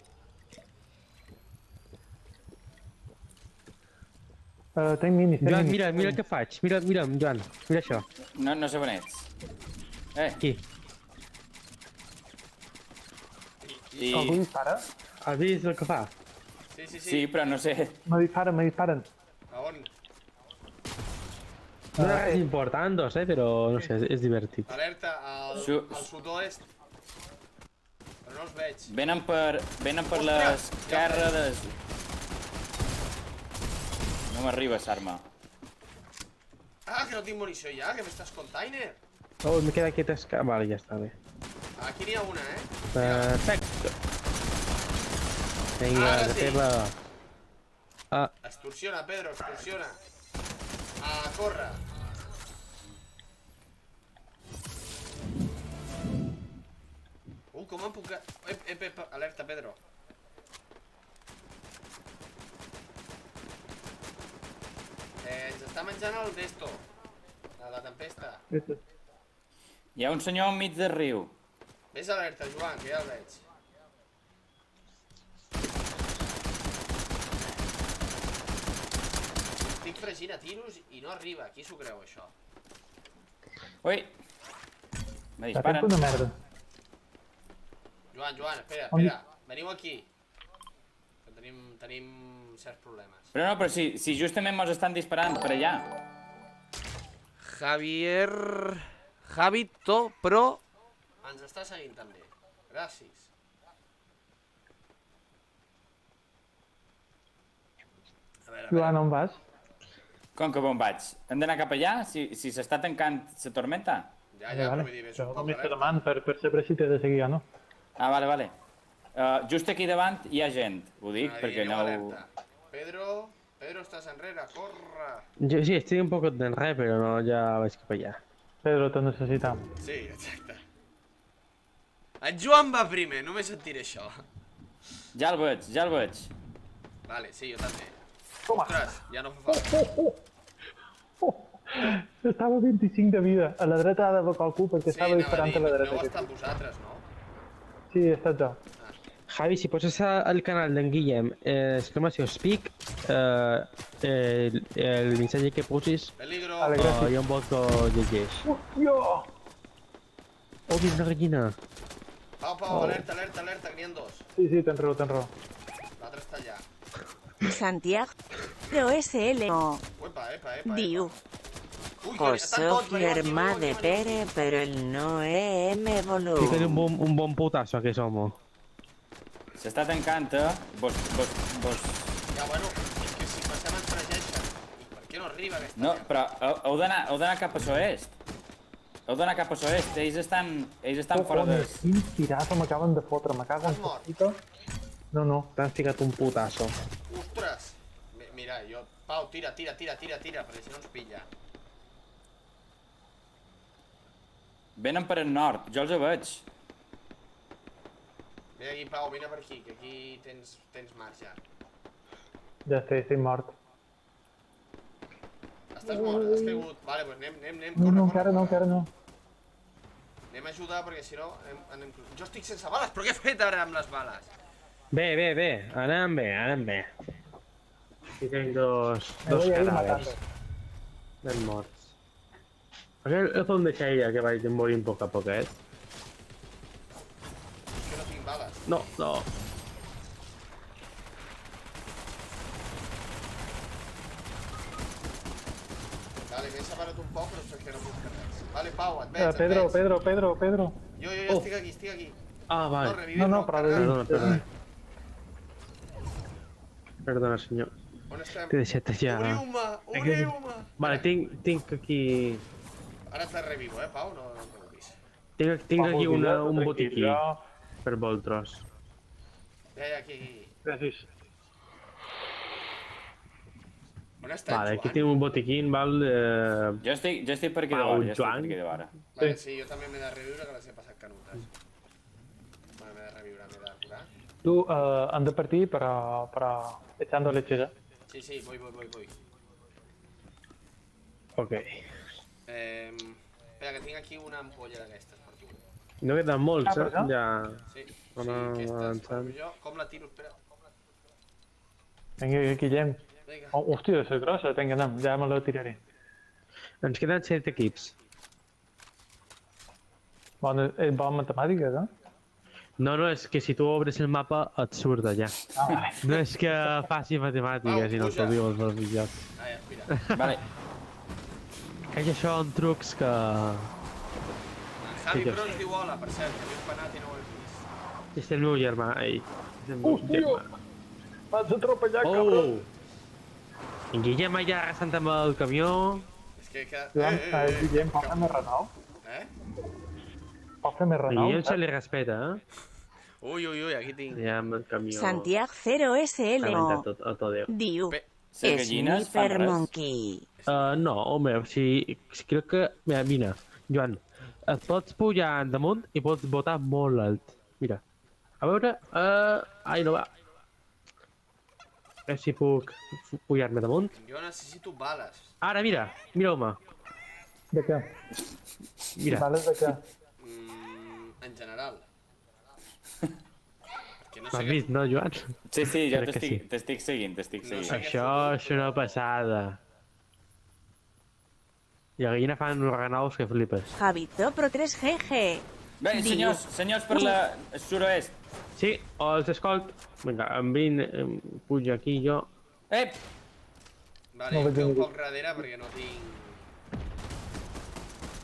Tenc minis, tenc Joan, minis. mira què faig. Mira, Joan. Mira això. No sé on ets. Aquí. I... Algú dispara? Has vist el que fa? Sí, però no sé. Me disparen. A on? No és res important, però no sé, és divertit. Alerta al sud-oest. Però no els veig. Venen per l'esquerra de... No m'arriba, Sarma. Ah, que no tinc munició ja, que m'estàs container. Oh, me queda aquí tasca... Vale, ja està bé. Aquí n'hi ha una, Perfecte. Vinga, Ara que sí. fer-la... Extorsiona, Pedro, extorsiona. A córrer. Com em puc... Alerta, Pedro. Ens està menjant el d'esto. La tempesta. Hi ha un senyor enmig del riu. Ves alerta, Joan, que ja el veig. Estic fregint a tiros i no arriba. Qui s'ho creu, això? Ui! Me Aquest disparen. una merda. Joan, espera. Veniu aquí. Que tenim certs problemes. Però si justament mos estan disparant per allà. Javito Pro ens està seguint també. Gràcies. A veure. Joan, on vas? Com que on vaig? Hem d'anar cap allà? Si s'està tancant la tormenta? Ja, Vale. però vull dir, ves Però un poc només te alerta. deman per saber si t'he de seguir o no. Ah, vale. Just aquí davant hi ha gent, ho dic, perquè Aneu no... alerta. Pedro, estàs enrere, corre. Yo sí, estoy un poco de enre, pero no, ya vais que para allá. Pedro, te necessitam. Sí, exacte. En Joan va primer, només et diré això. Ja el veig. Vale, sí, jo també. Toma. Ostres, ja no fa falta. Estava a 25 de vida. A la dreta ha de tocar el cul perquè estava disparant a la no heu dreta. estat vosaltres, no? Sí, he estat jo. Javi, si poses al canal d'en Guillem, exclamació speak, el missatge que posis, Peligro. Vale, gràcies. jo em vol que llegeix. Jo! Oh, vine una gallina. Pau, alerta, que n'hi ha dos. Sí, tens raó. L'altre està allà. Santiago, pero SL no. Epa. Diu. Ui, Soy germà de Pere, pero el no es M Fica-li volumen. un bon putazo a que somos. S'està tancant, Vos... Ja, bueno, és que si passem ens fregeixen. I per què no arriba aquesta No, merda? però heu d'anar cap a l'oest. Heu d'anar cap a l'oest. Ells estan fora de... Quin tirazo m'acaben de fotre, me cago en Has mort. puta. No. T'han ficat un putazo. Ostres! Mira, jo... Pau, tira, perquè si no ens pilla. Venen per el nord, jo els veig. Vine aquí, Pau, vine per aquí, que aquí tens marge. Ja estic mort. Estàs mort, has caigut. Vale, doncs anem, No, corre. encara no. Anem a ajudar perquè si no anem... Jo estic sense bales, però què he fet ara amb les bales? Bé, anem bé. Aquí tenim dos voy a ir cadàvers. matando. Ben morts. Aquell és on deixa ella que vaig morint a poc a poquet. És que no tinc bales. No. Vale, m'he separat un poc, però és que no puc fer res. Vale, Pau, et veig, Pedro. Jo, estic aquí. Ah, No, vale. revivir-lo, però carregar. Perdona, senyor. On estem? T'he deixat ja. Obriu-me! Vale, tinc aquí... Ara te revivo, Pau, no em preocupis. Tinc aquí un botiquí per vosaltres. Ja, aquí. Gràcies. On està Vale, en aquí Joan? tinc un botiquín, val? Jo estic per aquí de Pau, vora, Joan. Vale, sí, jo també m'he de reviure, que les he passat canutes. Vale, m'he de reviure, m'he de curar. Tu, han de partir para echando lechera. Sí, voy. Ok. Espera, que tinc aquí una ampolla d'aquestes per tu. No queden molts, per això? Ja... Sí, Anem avançant. aquestes. Jo, com la tiro? Espera. Vinga, Guillem. Vinga. Oh, hòstia, és grossa. Vinga, anem, ja me la tiraré. Ens queden 7 equips. Bona matemàtiques, eh? No, és que si tu obres el mapa et surt d'allà. Vale. No és que faci matemàtiques, sinó que ho diu els meus joc. Ah, ja, mira. Vale, És això en trucs que... En Javi Pro ens diu hola, per cert, que m'he empanat i no ho he vist. És el meu germà, ell. És el meu germà. Vas atropellar, Oh! En Guillem allà arrasant amb el camió. És que... Guillem, pot fer més Renault? Pot fer més A Renault? Guillem se li respeta, Ui, aquí tinc... Allà amb el camió. Santiago 0SL S'ha no. inventat tot Déu. Diu. les gallines fan Sniper res. Monkey. No, home, si crec que... Mira, Joan, et pots pujar damunt i pots botar molt alt. Mira. A veure... Ai, no va. A veure si puc pujar-me damunt. Jo necessito bales. Ara, mira. Mireu-me. De què? Mira. Vales de què? En general. Perquè no sé M'has què... vist, no, Joan? Sí, sí, jo Crec que sí. t'estic seguint, t'estic No seguint. sé. Això és una passada. I a gallina fan uns renaus que flipes. Javito Pro 3 GG. Bé, senyors per la suroest. Sí, els escolt. Vinga, em pujo aquí jo. Ep! Vale, No jo veig quedo un ningú. poc darrere perquè no tinc...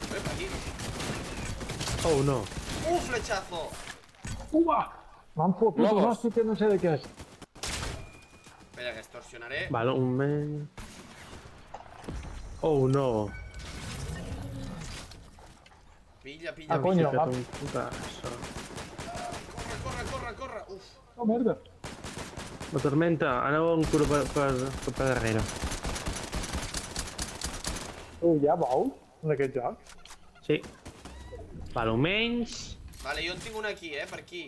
Per aquí. Oh, no. Fletxazo! Ua! M'han fotut un Lobos. hosti que no sé de què és. Espera, que extorsionaré. Vale, un moment. Oh, no. Pilla. Ah, coño, Ficat va. un putasso. Corre. Uf. Oh, merda. La tormenta, aneu un curo per darrere. Ja vols? En aquest joc? Sí. Vale, almenys... Vale, jo en tinc una aquí, per aquí.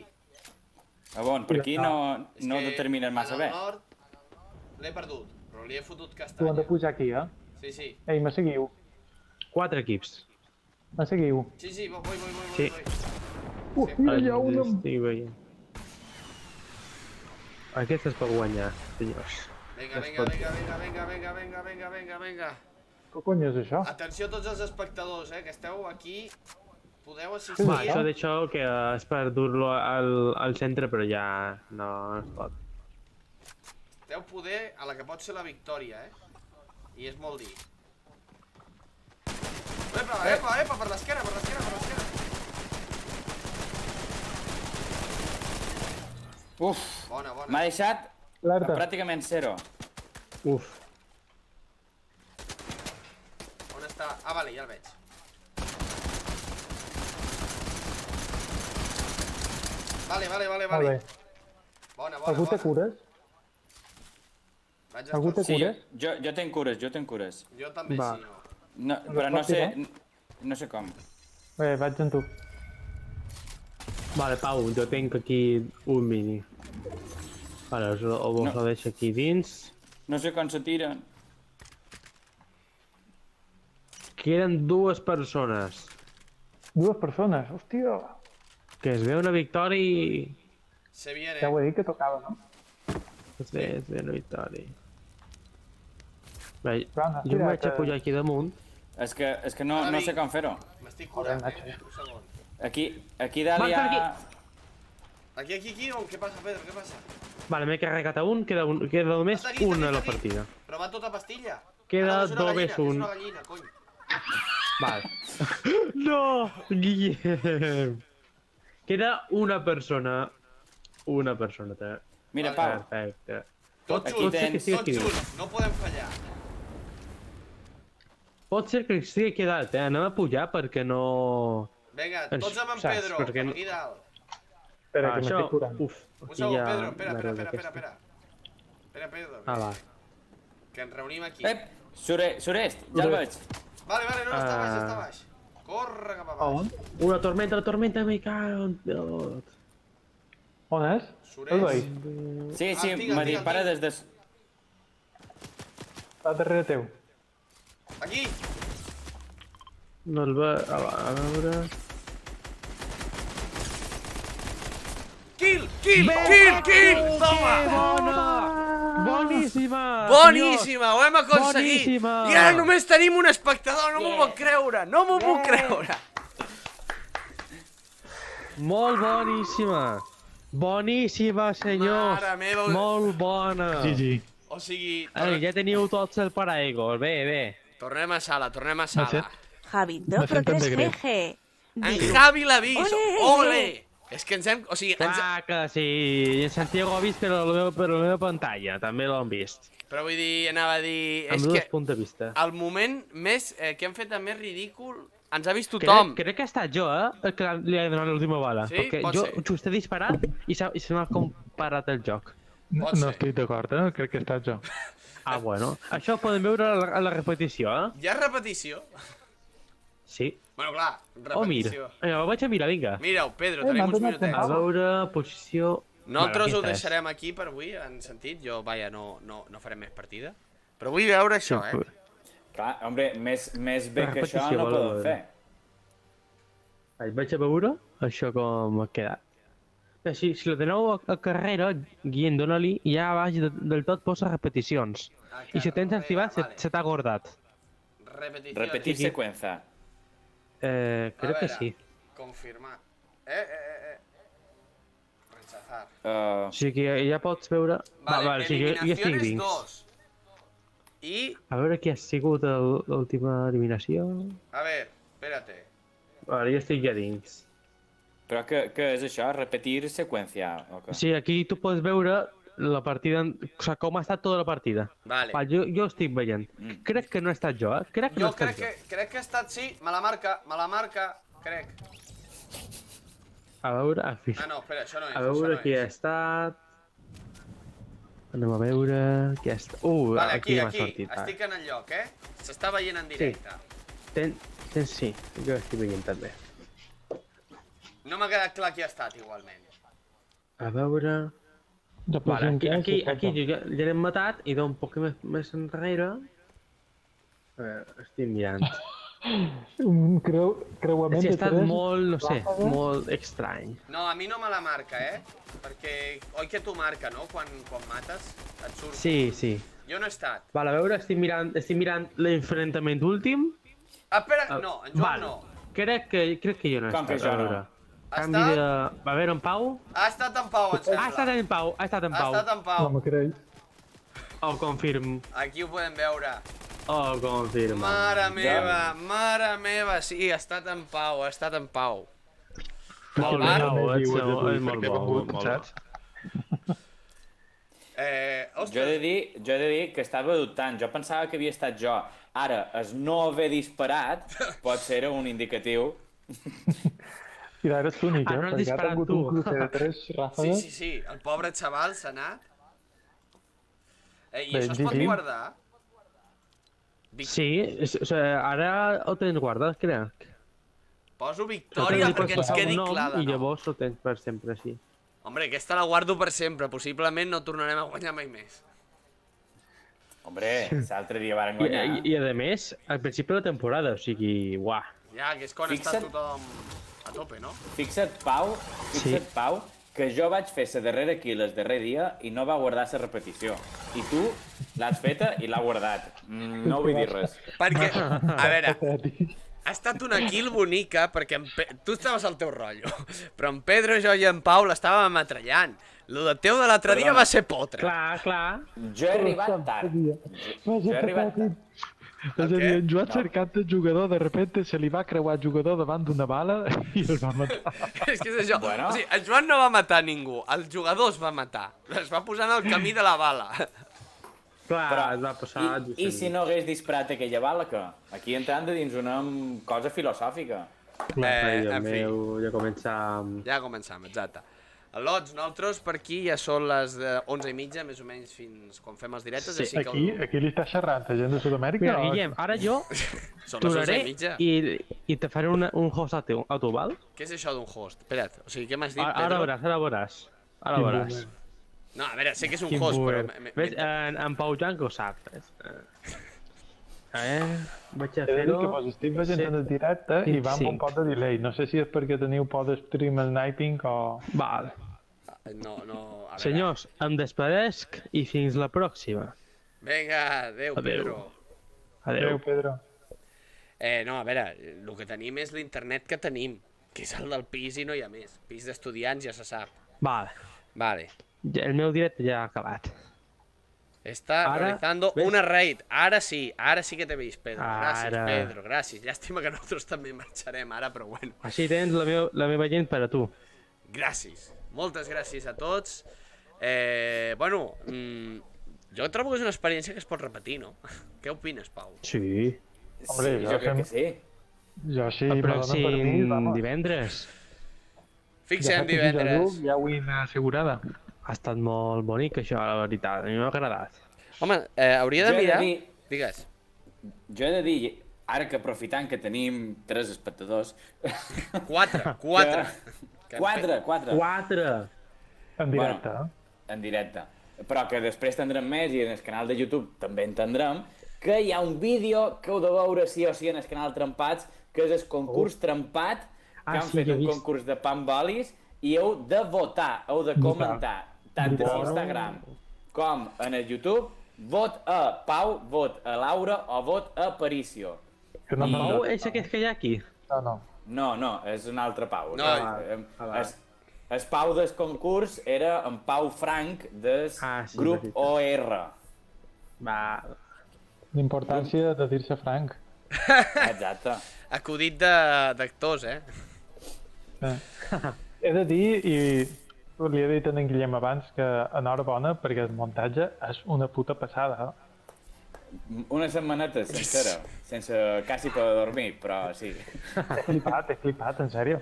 Ah, bon, per aquí no És no que determinen massa bé. En el nord l'he perdut, però li he fotut Tu hem de castanya. pujar aquí, eh? Sí. Ei, me seguiu. 4 equips. Me seguiu. Sí, voy. Sí. Mira, hi ha un amb... Estic veient. Aquesta és per guanyar, senyors. Vinga. Què cony és això? Atenció a tots els espectadors, que esteu aquí. Podeu assistir. Va, això d'això que és per dur-lo al centre, però ja no es pot. Esteu poder a la que pot ser la victòria, I és molt dir. Epa, per l'esquerra. Uf, Bona. m'ha deixat Alerta. pràcticament 0. Uf. On està? Ah, vale, ja el veig. Vale. Molt bé. Bona. Algú té cures? Vaig Algú té Sí, cures? jo tenc cures. Jo també, Va. sí, no. No, però no sé com. Bé, vaig amb tu. Vale, Pau, jo tinc aquí un mini. Vale, vos lo deixo aquí dins. No sé com se tiren. Queden 2 persones. 2 persones, hòstia. Que es ve una victòria i... Se viene. Ja ho he dit que tocava, no? Es ve una victòria. Bé, Joan, jo em vaig estira't, a pujar aquí damunt. És que no sé com fer-ho. M'estic curant, Nacho, ja. Un segon. Aquí dalt hi ha... Aquí, on? Què passa, Pedro? Què passa? Vale, m'he carregat a un, queda només Està aquí, una a la està aquí. partida. Però va tota pastilla. Queda Ah, no, és una dos gallina, vs un. És una gallina, cony. Vale. No, Guillem. Queda una persona. Una persona, té. Mira, Vale. Pau, Perfecte. Tots Aquí junts, tens- sí, tots aquí diu. junts. No podem fallar. Pot ser que estigui aquí dalt, anem a pujar perquè no... Vinga, Ens- tots amb en saps, Pedro, perquè no- aquí dalt. Espera, que Això, m'estic curant. uf. Un aquí segon, hi ha Pedro, espera. d'aquesta. Espera, Pedro. Ah, va. Que ens reunim aquí. ep, surest, ja el veig. Vale, no, està baix, Ah. està baix. Corre cap a A baix. on? Una tormenta, me cago en tot. On és? Surest. El veig. Sí, Ah, el tinc, m'ha el dit, tinc. para des de... Està darrere teu. Aquí. No el ve... A veure... Kill! Toma! Boníssima! Boníssima, ho hem aconseguit! Boníssima! I ara només tenim un espectador, no m'ho puc creure! No m'ho puc creure! Molt boníssima! Boníssima, senyors! Mare meva! Molt bona! GG. O sigui, Ja teniu tots el paraigos, bé. tornem a sala. Javito Pro 3 GG. En Javi l'ha vist! Ole! Ole! És que ens hem... O sigui, Clar que sí, i en Santiago ha vist per la meva pantalla, també l'han vist. Però vull dir, anava a dir... Amb És dos que punts de vista. el moment més que hem fet més ridícul ens ha vist tothom. Crec que ha estat jo, el que li ha donat l'última bala. Sí? Perquè Pot jo ser. just he disparat i se m'ha comparat el joc. Pot No ser. estic d'acord, crec que he estat jo. Bueno. Això ho podem veure a la repetició, Hi ha repetició? Sí. Bueno, clar, Oh, mira. repetició. Vinga, vaig a mirar, vinga. Mireu, Pedro, tenim uns m'ha donat minutets. A veure, posició... Nosaltres ho Bueno, aquí estàs. deixarem aquí per avui, en sentit. Jo, vaja, no farem més partida. Però vull veure això, Clar, hombre, més bé que això Repetició, no vol podem veure. fer. Vaig a veure això com ha quedat. Si la teniu a carrera, Guillem, dona-li, i ja a baix del tot posa repeticions. I si tens activat, se t'ha guardat. Repetició. Repetir seqüència. Crec que sí. Confirmar. Rechazar. O sigui que ja pots veure... Vale, o sigui, jo estic eliminaciones dins. 2. I, A veure qui ha sigut l'última eliminació. a ver, espérate. Vale, jo estic ja dins. Però què és això? Repetir seqüència? O què? Sí, aquí tu pots veure la partida, o sigui, com ha estat tota la partida. Vale. Va, jo estic veient. Crec que no he estat jo, Crec que no Jo he estat jo. crec que ha estat, sí, me la marca, crec. A veure... Ah, no, espera, això no és, A veure això qui no ha és. estat... Anem a veure qui ha estat... Vale, aquí m'ha aquí, sortit. va. estic en el lloc, S'està veient en directe. Sí, jo estic veient també. No m'ha quedat clar qui ha estat, igualment. A veure... Vale, aquí ja l'hem matat i d'un poc més enrere... A veure, estic mirant. Un creuament Sí, ha de estat tres. molt, no sé, ràfegues. molt estrany. No, a mi no me la marca, Perquè, oi que t'ho marca, no? Quan mates, et surt... Sí. Jo no he estat. Vale, a veure, estic mirant l'enfrontament últim. Ah, espera, no, en Joan Vale. no. Crec que jo no he Com que estat, jo a no? veure. Ha Canvi estat? de... A veure, en Pau? Ha estat en Pau, em sembla. Ha estat en Pau. Ha estat en No Pau. me creix. Ho confirm. Aquí ho podem veure. Ho confirm. Mare meva, sí, ha estat en Pau, Molt Val? bo, Diu, és molt perquè he bo, vengut, molt bo. saps? Jo Ostres, he de dir que estava dubtant. Jo pensava que havia estat jo. Ara, es no haver disparat pot ser un indicatiu. Mira, eres l'únic, no has perquè ha disparat tingut tu. un cruce de tres ràfegues. sí, el pobre xaval s'ha anat. I Bé, això es pot digui. guardar? Sí, o sigui, ara ho tens guardat, crec. Poso Victòria perquè ens quedi clar de I nou. llavors ho tens per sempre, sí. Hombre, aquesta la guardo per sempre, possiblement no tornarem a guanyar mai més. Hombre, l'altre dia varen guanyar. I a més, al principi de la temporada, o sigui, uah. Ja, que és quan Fixa't. està tothom a tope, no? Fixa't, Pau, Pau, que jo vaig fer la darrera kill el darrer dia i no va guardar la repetició. I tu l'has feta i l'ha guardat. No vull dir res. Perquè, a veure, Patètic. ha estat una kill bonica perquè tu estaves al teu rotllo, però en Pedro, jo i en Pau l'estàvem ametrallant. Lo de teu de l'altre dia va ser potre. Clar. Jo he arribat tard. Jo he arribat tard. És a dir, en Joan cercant el jugador, de repente se li va creuar el jugador davant d'una bala i el va matar. És que és això. Bueno. O sigui, el Joan no va matar ningú, el jugador es va matar. Es va posar en el camí de la bala. Clar, Però, es va passar... I si no hagués disparat aquella bala, què? Aquí entrem de dins una cosa filosòfica. en fi. Ja començam... Ja començam, exacte. Lots, nosaltres per aquí ja són les 11:30, més o menys, fins quan fem els directes, Sí, així que... Aquí li està xerrant a gent de Sud-amèrica? Mira, o- Guillem, ara jo Són les tornaré 11:30. i te faré un host a tu, val? Què és això d'un host? Espera't, o sigui, què m'has dit, Ara Pedro? veuràs. Ara Quin veuràs. boomer. No, a veure, sé que és un Quin host, però... boomer. Ves, en Pau Joan que ho sap. A veure, vaig a He de dir fer-ho... que vos estic veient en el directe i va amb un 25. pot de delay. No sé si és perquè teniu por de stream sniping o... Val. No, a veure. Senyors, em despedesc i fins la pròxima. Vinga, adeu, Pedro. Adeu. Pedro. No, a veure, el que tenim és l'internet que tenim, que és el del pis i no hi ha més. Pis d'estudiants ja se sap. Vale. Vale. El meu directe ja ha acabat. Està Ara, realizando ¿ves? una raid. Ara sí que te veis, Pedro. Gràcies, Ara. Pedro, gràcies. Llàstima que nosaltres també marxarem ara, però bueno. Així tens la meva gent per a tu. Gràcies. Moltes gràcies a tots. Bueno, jo trobo que és una experiència que es pot repetir, no? Què opines, Pau? Sí. Hombre, Sí, jo jo crec fem- que sí. Jo si El me donen pròxim permís, vamos. divendres. Fixem Ja divendres. ja ho he assegurada. Ha estat molt bonic això, la veritat. A mi m'ha agradat. Home, hauria de Jo he de mirar... dir- Digues. Jo he de dir ara que aprofitant que tenim 3 espectadors... 4. Que... 4. 4! En directe, En directe. Però que després tindrem més i en el canal de YouTube també en tindrem, que hi ha un vídeo que heu de veure sí o sí en el canal Trempats, que és el concurs Trempat, que han fet un concurs de panbolis i heu de votar, heu de comentar, tant a Instagram com en el YouTube, vot a Pau, vot a Laura o vot a Aparicio. Pau és aquest que hi ha aquí? No, és un altre Pau. No, El Pau del concurs era en Pau Frank del grup OR. Va. L'importància de dir-se franc. Exacte. Acudit d'actors, He de dir, i li he dit a en Guillem abans, que enhorabona perquè el muntatge és una puta passada. Una setmaneta sencera, sense quasi poder dormir, però sí. He flipat, en sèrio.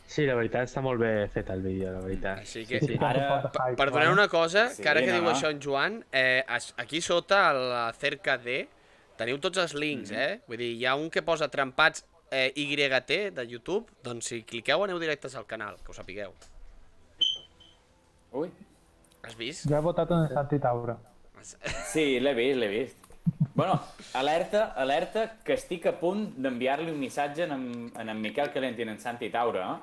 Sí, la veritat està molt bé fet el vídeo, la veritat. Així que, Sí, Ara... perdoneu una cosa, Sí, que ara que no, diu no. això en Joan, aquí sota, a la cerca de, teniu tots els links, Vull dir, hi ha un que posa Trempats YT de YouTube, doncs si cliqueu aneu directes al canal, que ho sapigueu. Ui. Has vist? Jo he votat en Santi Taura. Sí, l'he vist. Bueno, alerta, que estic a punt d'enviar-li un missatge en en Miquel Calent i en Santi Taura,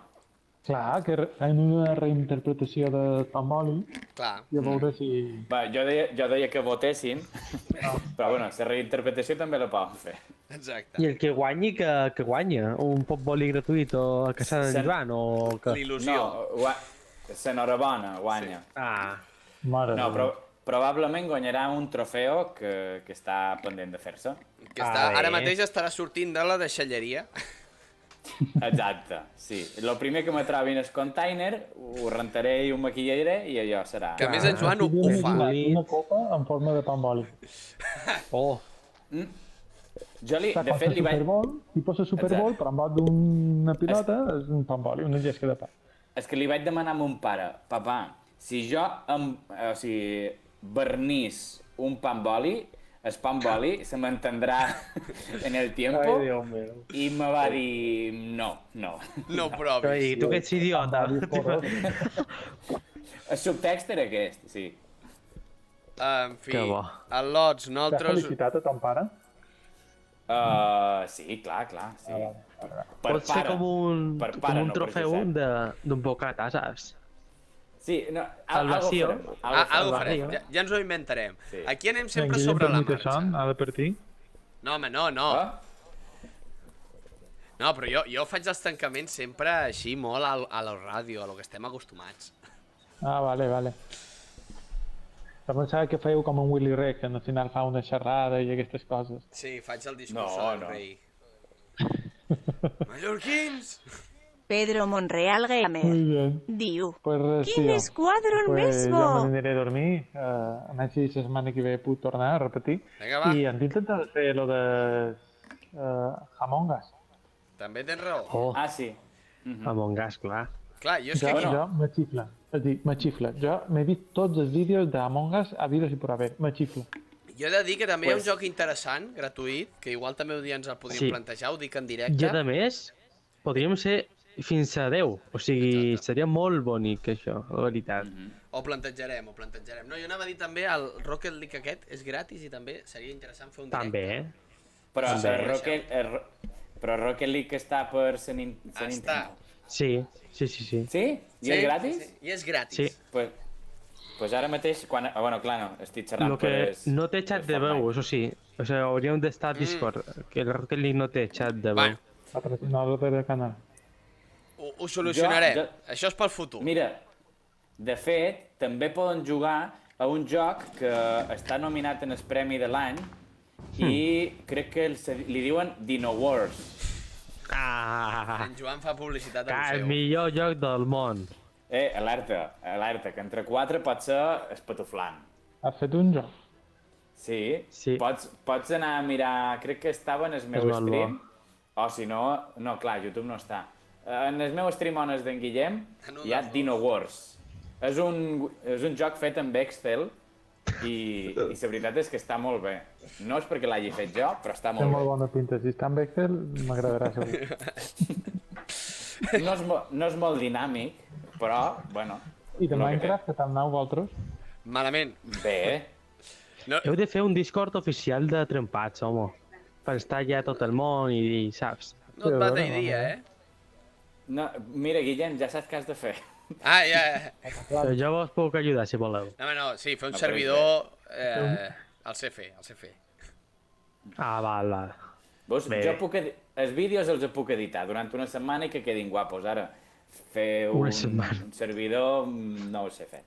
Clar, que fan una reinterpretació de Tom Oli, Clar. i a veure si... Va, jo deia que votessin, però bueno, la reinterpretació també la poden fer. Exacte. I el que guanyi, que guanya? Un popboli gratuït o a casa d'en Joan o que... L'il·lusió. No, s'enhorabona, guanya. Ah, Mare No, de però probablement guanyarà un trofeu que està pendent de fer-se. Que està, ara mateix estarà sortint de la deixalleria. Exacte, sí. Lo primer que me trobi en el container, ho rentaré i ho maquillaré i allò serà. Que a més en Joan ho fa. Una copa en forma de pamboli. oh, Jo Està de com fet, la Super Bowl, tipus la Super Bowl, però en lloc d'una pilota és un pamboli, una llesca de pa. És que li vaig demanar a mon pare, papà, si jo vernís un pamboli, el pamboli se mantendrà en el tiempo, i me va dir no. No però provis. i tu que ets idiota. El subtext era aquest, sí. En fi, Que bo. el Lots, T'has nosaltres... felicitat a ton pare? Sí, clar, sí. Pot ser com un trofeu precisat. d'un bocat, saps? Sí, no, Salvació. Algo farem, ja ens ho inventarem. Sí. Aquí anem En sempre Guillem sobre la permet això, marxa. ha de partir. No, home, no. Ah? No, però jo faig els tancaments sempre així molt a la ràdio, a lo que estem acostumats. Ah, vale. Jo pensava que fèieu com en Willy Rex, que al final fa una xerrada i aquestes coses. Sí, faig el discurs No, del no. rei. Mallorquins! Pedro Monreal Gamer. Muy bien. Diu. Pues res, Quin tio. esquadron Pues més jo bo! m'aniré a dormir, a veure si la setmana que ve puc tornar a repetir. Vinga, va. I han intentat fer lo de Among Us. També tens raó. Oh, Ah, sí. Among Us, clar. Clar, jo és que Jo, aquí... me xifla. És a dir, me xifla. Jo m'he vist tots els vídeos d'Among Us a vida si por haver. Me xifla. Jo he de dir que també hi ha un joc interessant, gratuït, que igual també un dia ens el podríem Sí. plantejar, ho dic en I directe. a més, podríem ser fins a 10. O sigui, Exacte. seria molt bonic això, la veritat. Ho plantejarem. No, jo anava a dir també, el Rocket League aquest és gratis i també seria interessant fer un directe. També, Però Sí. però Rocket League està per ser Està. Nintendo. Sí. Sí? I és gratis? Sí, i és gratis. Sí. Pues ara mateix, bueno, clar, no, estic xerrant Lo que per... no té xat de veu, això sí. O sigui, hauríem d'estar a Discord, que el Rocket League no té xat de veu. Bueno, Patrocinador del canal. ho solucionarem. Jo- Això és pel futur. Mira, de fet, també poden jugar a un joc que està nominat en el Premi de l'any i crec que li diuen Dino Wars. Ah, En Joan fa publicitat a que el lo seu. millor joc del món. Alerta, que entre 4 pot ser espatuflant. Has fet un joc? Sí, Sí. Pots anar a mirar, crec que estava en el meu És molt stream, o si no, clar, YouTube no està. En el meu stream on és d'en Guillem En un hi ha dels Dino Wars. És un joc fet amb Excel I la veritat és que està molt bé. No és perquè l'hagi fet jo, però està Té molt molt bé. bona pinta. Si està en Excel, m'agradarà segur. No és molt dinàmic, però, bueno... I de no Minecraft, que tal aneu vosaltres? Malament. Bé. Heu de fer un Discord oficial de trempats, home. Per estar ja tot el món i saps? No et va dia, No, mira, Guillem, ja saps què has de fer. Ah, ja. Però jo vos puc ajudar, si voleu. No, sí, fer un No, servidor... el sé fer. Ah, val. Veus, Bé. jo els vídeos els puc editar durant una setmana i que quedin guapos. Ara, fer un servidor no ho sé fer.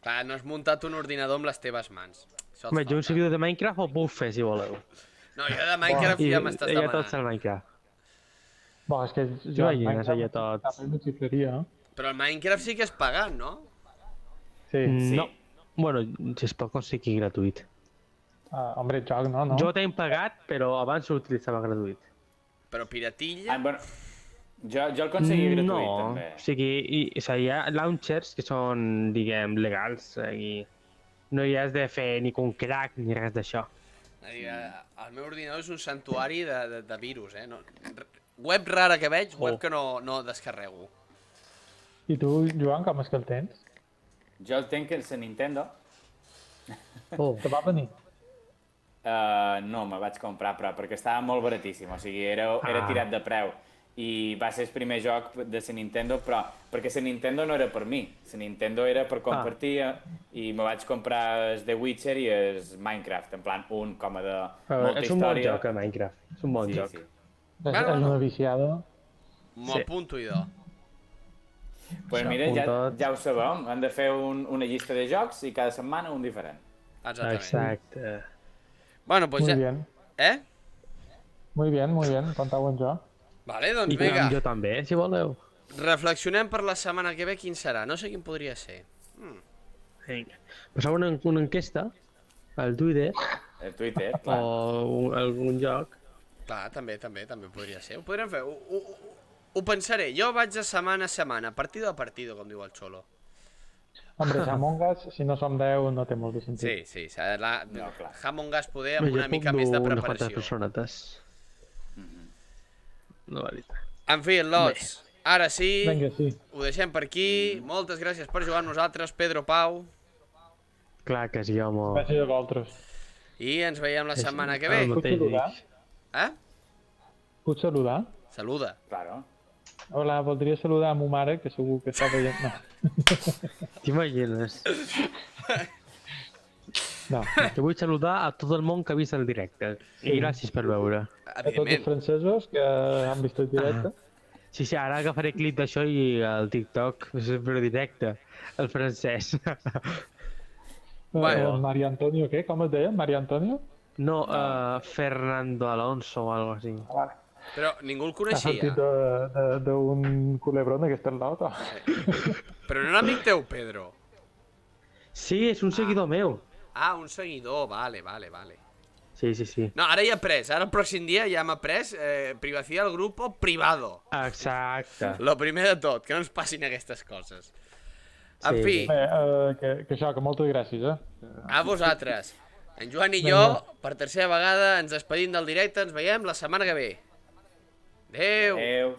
Clar, no has muntat un ordinador amb les teves mans. Home, jo un servidor de Minecraft ho puc fer, si voleu. No, jo de Minecraft ja m'estàs Ja demanant. tots al Minecraft. Bo, és que Jo imagino, ja tots. També m'ho xifraria, Però el Minecraft sí que és pagant, no? Sí. No. Bueno, si es pot aconseguir gratuït. Hombre, joc, no? Jo t'he pagat, però abans ho utilitzava gratuït. Però piratilla... Bueno, jo el aconseguia gratuït, no, també. o sigui, hi ha launchers que són, diguem, legals i no hi has de fer ni un crack ni res d'això. El meu ordinador és un santuari de virus, No, web rara que veig, web que no descarrego. I tu, Joan, com és que el tens? Jo el tenc en la Nintendo. Te va venir? No, me vaig comprar, però perquè estava molt baratíssim, o sigui, era tirat de preu. I va ser el primer joc de la Nintendo, però perquè la Nintendo no era per mi, la Nintendo era per compartir i me vaig comprar el The Witcher i el Minecraft, en plan un com a de molta història. És un bon joc, el Minecraft, és un bon joc. Sí. És una viciada. M'ho apunto, idò. Pues mira, ja ho sabem, hem de fer una llista de jocs i cada setmana un diferent. Exacte. Bueno, pues Muy ja... bien. Muy bien, contau en jo. Vale, doncs I vinga. jo també, si voleu. Reflexionem per la setmana que ve quin serà. No sé quin podria ser. Vinga. Passeu una enquesta al Twitter El Twitter, clar. o algun joc. Clar, també podria ser. Ho podrem fer. Ho pensaré. Jo vaig de setmana a setmana, partido a partido, com diu el Xolo. Hombre, Among Us, si no som 10, no té molt de sentit. Sí. No, clar. Among Us poder amb una mica més de unes quantes preparació. personetes. No, veritat. En fi, lots. Ara sí, Vinga, sí. ho deixem per aquí. Moltes gràcies per jugar amb nosaltres, Pedro Pau. Clar que sí, home. Gràcies a vosaltres. I ens veiem la setmana que ve. El Puc mateix saludar? Eh? Puc saludar? Saluda. Claro. Hola, voldria saludar a ma mare, que segur que està veient... No. T'imagines? No. Que vull saludar a tot el món que ha vist el directe. I gràcies per veure. A tots els francesos que han vist el directe. Sí, ara agafaré clip d'això i el TikTok, és per directe, el francès. Bueno. Mario Antonio, què? Com es deia? Mario Antonio? No, Fernando Alonso o algo así. Vale. Però ningú el Ha coneixia. sortit d'un culebrón aquest al l'altre. Però no era amic teu, Pedro. Sí, és un seguidor meu. Ah, un seguidor, vale. Sí. No, ara ja he après, ara el pròxim dia ja hem après privacidad al grupo privado. Exacte. Lo primer de tot, que no ens passin aquestes coses. En Sí, fi, Bé, que això, que moltes gràcies, a vosaltres. En Joan i jo, per tercera vegada, ens despedim del directe, ens veiem la setmana que ve. Adéu! Adéu.